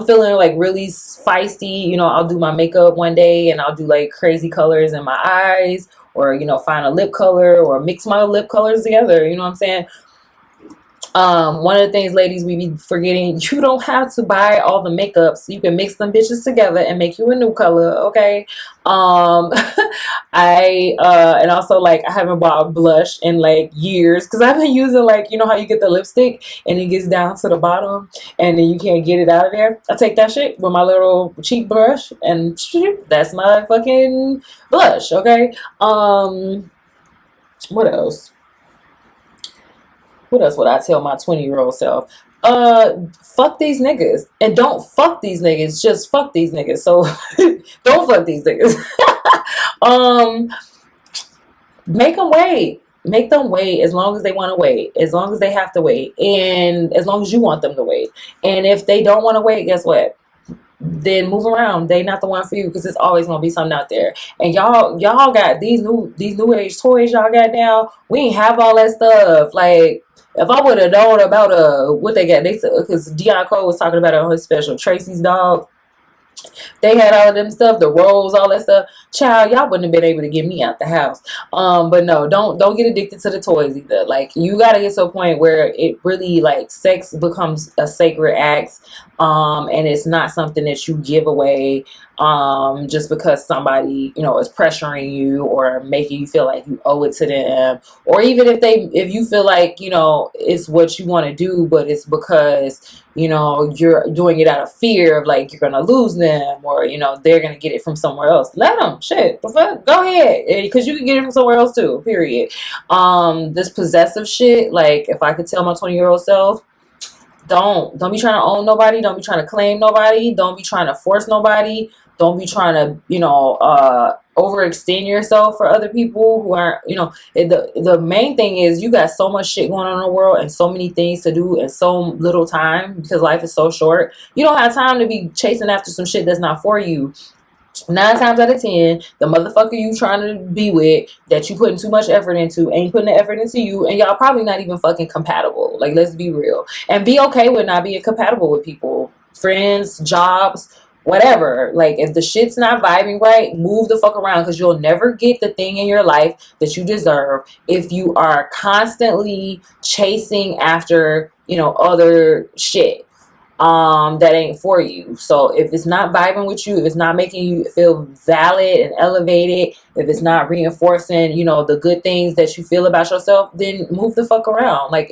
feeling like really feisty, you know, I'll do my makeup one day and I'll do like crazy colors in my eyes, or you know, find a lip color or mix my lip colors together. You know what I'm saying? One of the things, ladies, we be forgetting, you don't have to buy all the makeups. You can mix them bitches together and make you a new color, okay? And also like I haven't bought blush in like years because I've been using like, you know how you get the lipstick and it gets down to the bottom and then you can't get it out of there. I take that shit with my little cheek brush and that's my fucking blush, okay? What else? What else would I tell my 20-year-old self? Fuck these niggas. And don't fuck these niggas. Just fuck these niggas. So don't fuck these niggas. Make them wait. Make them wait as long as they want to wait. As long as they have to wait. And as long as you want them to wait. And if they don't want to wait, guess what? Then move around. They not the one for you because it's always gonna be something out there. And y'all got these new age toys y'all got now. We ain't have all that stuff. Like if I would have known about what they got, they said because Deion Cole was talking about it on his special, Tracy's dog. They had all of them stuff, the rolls, all that stuff. Child, y'all wouldn't have been able to get me out the house. But no, don't get addicted to the toys either. Like you gotta get to a point where it really like sex becomes a sacred act. And it's not something that you give away just because somebody, you know, is pressuring you or making you feel like you owe it to them. Or even if you feel like, you know, it's what you want to do, but it's because, you know, you're doing it out of fear of like you're gonna lose them or, you know, they're gonna get it from somewhere else. Let them. Shit. Go ahead. Because you can get it from somewhere else too. Period. This possessive shit, like if I could tell my 20-year-old self, don't be trying to own nobody. Don't be trying to claim nobody. Don't be trying to force nobody. Don't be trying to, you know, overextend yourself for other people who aren't, you know, the main thing is you got so much shit going on in the world and so many things to do in so little time because life is so short. You don't have time to be chasing after some shit that's not for you. 9 times out of 10, the motherfucker you trying to be with that you putting too much effort into ain't putting the effort into you, and y'all probably not even fucking compatible. Like, let's be real. And be okay with not being compatible with people. Friends, jobs, whatever. Like, if the shit's not vibing right, move the fuck around because you'll never get the thing in your life that you deserve if you are constantly chasing after, you know, other shit that ain't for you. So if it's not vibing with you, if it's not making you feel valid and elevated, if it's not reinforcing, you know, the good things that you feel about yourself, then move the fuck around. Like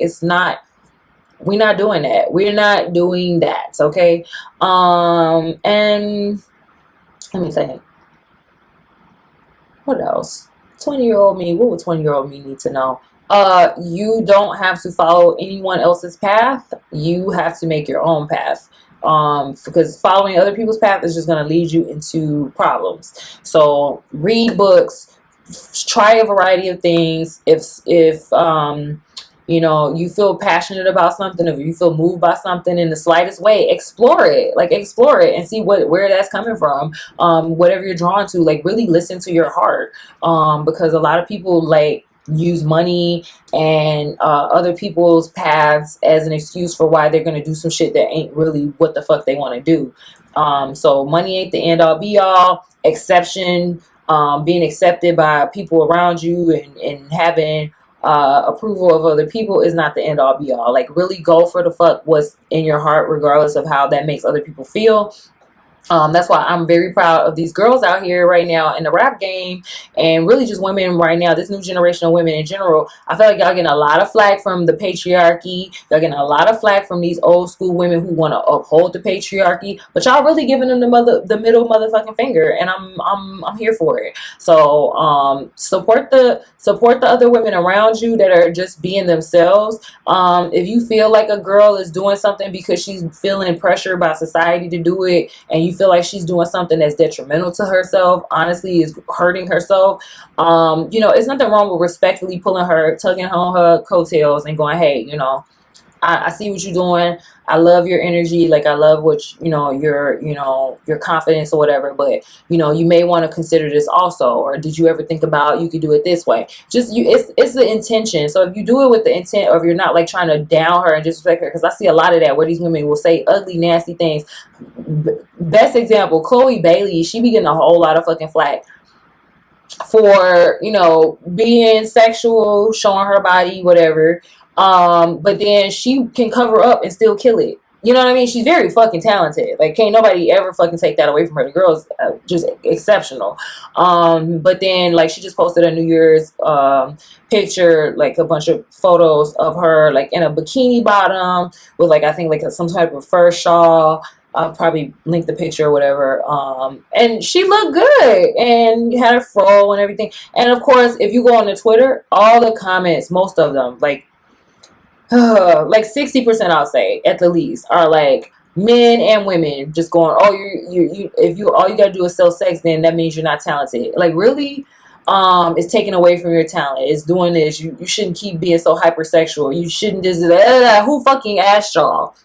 we're not doing that. We're not doing that. Okay. And let me think. What else? 20-year-old me, what would 20-year-old me need to know? You don't have to follow anyone else's path. You have to make your own path. Because following other people's path is just going to lead you into problems. So read books, try a variety of things. If you know, you feel passionate about something, if you feel moved by something in the slightest way, explore it and see where that's coming from. Whatever you're drawn to, like really listen to your heart. Because a lot of people like use money and other people's paths as an excuse for why they're going to do some shit that ain't really what the fuck they want to do. So money ain't the end all be all. Exception, being accepted by people around you and having approval of other people is not the end all be all. Like really go for the fuck what's in your heart regardless of how that makes other people feel. That's why I'm very proud of these girls out here right now in the rap game and really just women right now, this new generation of women in general. I feel like y'all getting a lot of flack from the patriarchy. Y'all getting a lot of flack from these old school women who want to uphold the patriarchy, but y'all really giving them the middle motherfucking finger, and I'm here for it. So support the other women around you that are just being themselves. If you feel like a girl is doing something because she's feeling pressure by society to do it and you feel like she's doing something that's detrimental to herself, honestly is hurting herself, you know, it's nothing wrong with respectfully pulling her, tugging on her coattails and going, hey, you know, I see what you're doing. I love your energy. Like, I love what, you know, your confidence or whatever, but, you know, you may want to consider this also. Or did you ever think about, you could do it this way? Just it's the intention. So if you do it with the intent, or if you're not like trying to down her and disrespect her, because I see a lot of that where these women will say ugly, nasty things. Best example, Chloe Bailey, she be getting a whole lot of fucking flack for, you know, being sexual, showing her body, whatever. But then she can cover up and still kill it. You know what I mean? She's very fucking talented. Like, can't nobody ever fucking take that away from her. The girl's just exceptional. But then, like, she just posted a New Year's picture, like a bunch of photos of her, like, in a bikini bottom with, like, I think, like, some type of fur shawl. I'll probably link the picture or whatever. And she looked good and had a fro and everything. And, of course, if you go on the Twitter, all the comments, most of them, like 60%, I'll say at the least, are like men and women just going, oh, you if you all you gotta do is sell sex, then that means you're not talented. Like, really? It's taking away from your talent. It's doing this. You shouldn't keep being so hypersexual. You shouldn't just who fucking asked y'all?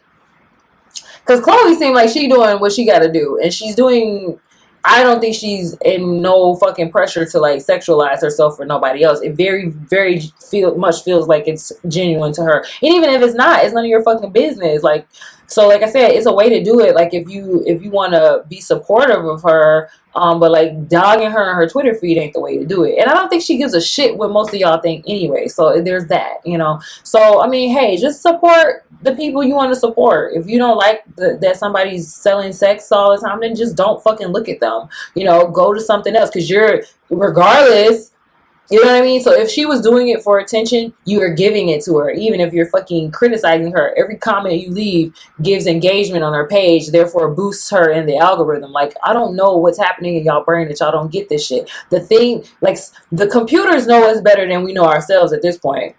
Because Chloe seemed like she doing what she gotta do, and she's doing. I don't think she's in no fucking pressure to like sexualize herself for nobody else. It very, very much feels like it's genuine to her. And even if it's not, it's none of your fucking business. Like, so like I said, it's a way to do it. Like, if you want to be supportive of her, but like dogging her on her Twitter feed ain't the way to do it. And I don't think she gives a shit what most of y'all think anyway. So there's that, you know. So I mean, hey, just support the people you want to support. If you don't like that somebody's selling sex all the time, then just don't fucking look at them. You know, go to something else, because you're, regardless, you know what I mean? So if she was doing it for attention, you are giving it to her. Even if you're fucking criticizing her, every comment you leave gives engagement on her page, therefore boosts her in the algorithm. Like, I don't know what's happening in y'all brain that y'all don't get this shit. The thing, like, the computers know us better than we know ourselves at this point.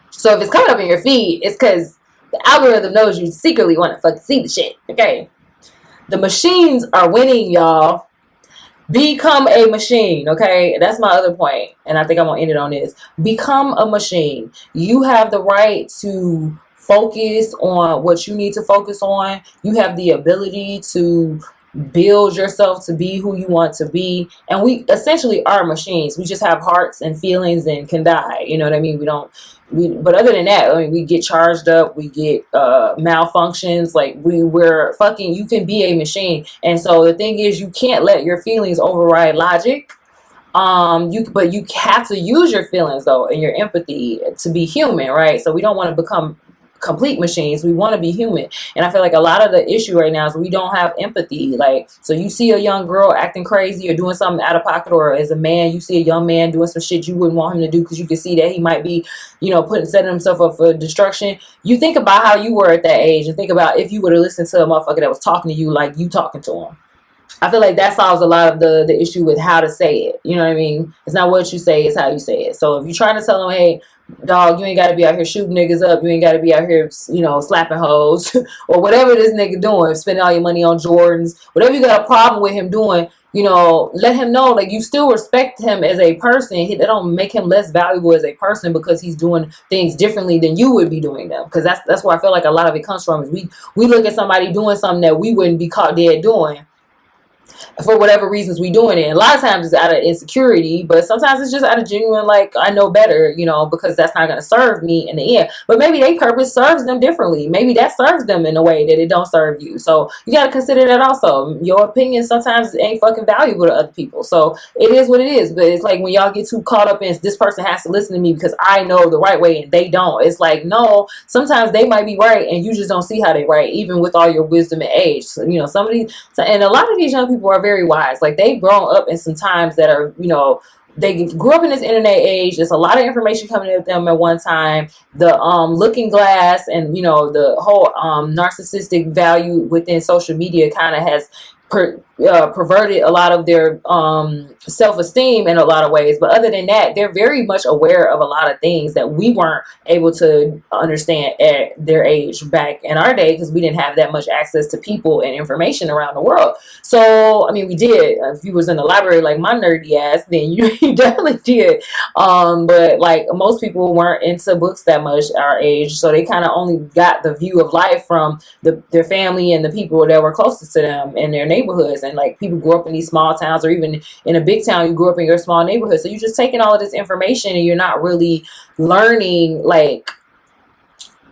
So if it's coming up in your feed, it's because the algorithm knows you secretly want to fucking see the shit. Okay? The machines are winning, y'all. Become a machine, okay? That's my other point, and I think I'm going to end it on this. Become a machine. You have the right to focus on what you need to focus on. You have the ability to build yourself to be who you want to be. And we essentially are machines. We just have hearts and feelings and can die. You know what I mean? But other than that, I mean, we get charged up, we get malfunctions. Like, we're fucking, you can be a machine. And so the thing is, you can't let your feelings override logic. But you have to use your feelings though, and your empathy to be human, right? So we don't want to become complete machines. We want to be human. And I feel like a lot of the issue right now is we don't have empathy. Like, so you see a young girl acting crazy or doing something out of pocket, or as a man, you see a young man doing some shit you wouldn't want him to do because you can see that he might be, you know, setting himself up for destruction. You think about how you were at that age, and think about if you would have listened to a motherfucker that was talking to you like you talking to him. I feel like that solves a lot of the issue with how to say it. You know what I mean? It's not what you say, it's how you say it. So if you're trying to tell them, hey, dog, you ain't got to be out here shooting niggas up. You ain't got to be out here, you know, slapping hoes or whatever this nigga doing, spending all your money on Jordans, whatever you got a problem with him doing, you know, let him know, like, you still respect him as a person. That don't make him less valuable as a person because he's doing things differently than you would be doing them. Because that's where I feel like a lot of it comes from, is we look at somebody doing something that we wouldn't be caught dead doing, for whatever reasons we doing it. And a lot of times it's out of insecurity, but sometimes it's just out of genuine, like, I know better, you know, because that's not going to serve me in the end. But maybe their purpose serves them differently. Maybe that serves them in a way that it don't serve you. So you got to consider that also. Your opinion sometimes ain't fucking valuable to other people. So it is what it is. But it's like when y'all get too caught up in this person has to listen to me because I know the right way and they don't. It's like, no, sometimes they might be right and you just don't see how they right, even with all your wisdom and age. So, you know, and a lot of these young people are very wise. Like, they've grown up in some times that are, you know, they grew up in this internet age. There's a lot of information coming at them at one time. The looking glass and, you know, the whole narcissistic value within social media kind of has perverted a lot of their self-esteem in a lot of ways. But other than that, they're very much aware of a lot of things that we weren't able to understand at their age back in our day, because we didn't have that much access to people and information around the world. So I mean, we did. If you was in the library like my nerdy ass, then you definitely did. But like most people weren't into books that much our age, so they kind of only got the view of life from their family and the people that were closest to them in their neighborhoods. And like people grew up in these small towns, or even in a big town, you grew up in your small neighborhood. So you're just taking all of this information and you're not really learning like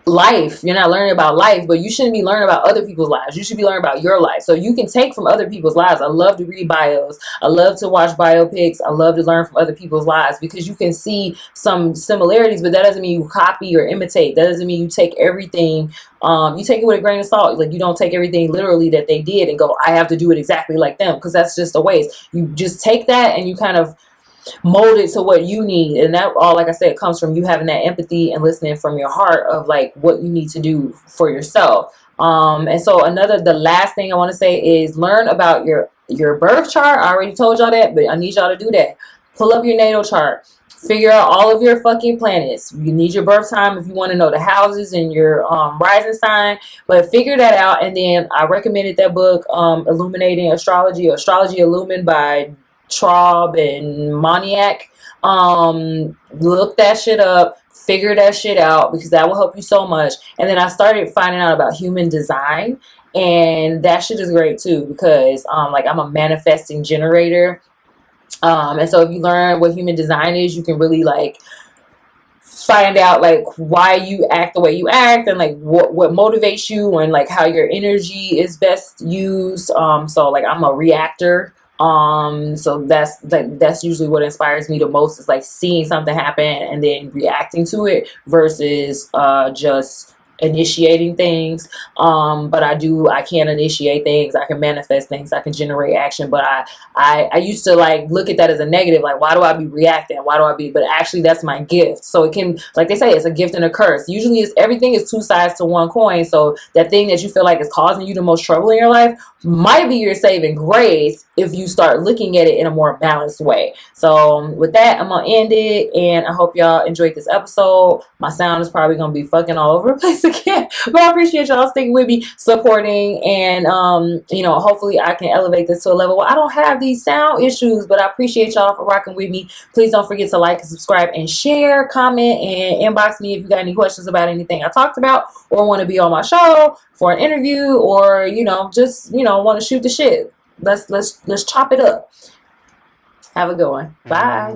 life. You're not learning about life, but you shouldn't be learning about other people's lives. You should be learning about your life. So you can take from other people's lives. I love to read bios. I love to watch biopics. I love to learn from other people's lives, because you can see some similarities, but that doesn't mean you copy or imitate. That doesn't mean you take everything. You take it with a grain of salt. Like you don't take everything literally that they did and go, I have to do it exactly like them, because that's just a waste. You just take that and you kind of mold it to what you need, and that all, like I said, comes from you having that empathy and listening from your heart of like what you need to do for yourself. And so the last thing I want to say is learn about your birth chart. I already told y'all that, but I need y'all to do that. Pull up your natal chart, figure out all of your fucking planets. You need your birth time if you want to know the houses and your rising sign, but figure that out. And then I recommended that book, Illuminating Astrology, or Astrology Illumined by Traub and Moniak. Look that shit up, figure that shit out, because that will help you so much. And then I started finding out about human design, and that shit is great too, because like I'm a manifesting generator, and so if you learn what human design is, you can really like find out like why you act the way you act, and like what motivates you, and like how your energy is best used. So like I'm a reactor. So that's usually what inspires me the most, is like seeing something happen and then reacting to it versus just initiating things. But I can initiate things, I can manifest things, I can generate action. But I used to like look at that as a negative, like why do I be reacting, but actually that's my gift. So it can, like they say, it's a gift and a curse. Usually everything is two sides to one coin. So that thing that you feel like is causing you the most trouble in your life might be your saving grace if you start looking at it in a more balanced way. So with that, I'm gonna end it, and I hope y'all enjoyed this episode. My sound is probably gonna be fucking all over the place again, but I appreciate y'all sticking with me, supporting, and hopefully I can elevate this to a level where I don't have these sound issues. But I appreciate y'all for rocking with me. Please don't forget to like and subscribe and share, comment, and inbox me if you got any questions about anything I talked about, or want to be on my show for an interview, or just want to shoot the shit. Let's chop it up. Have a good one. Bye.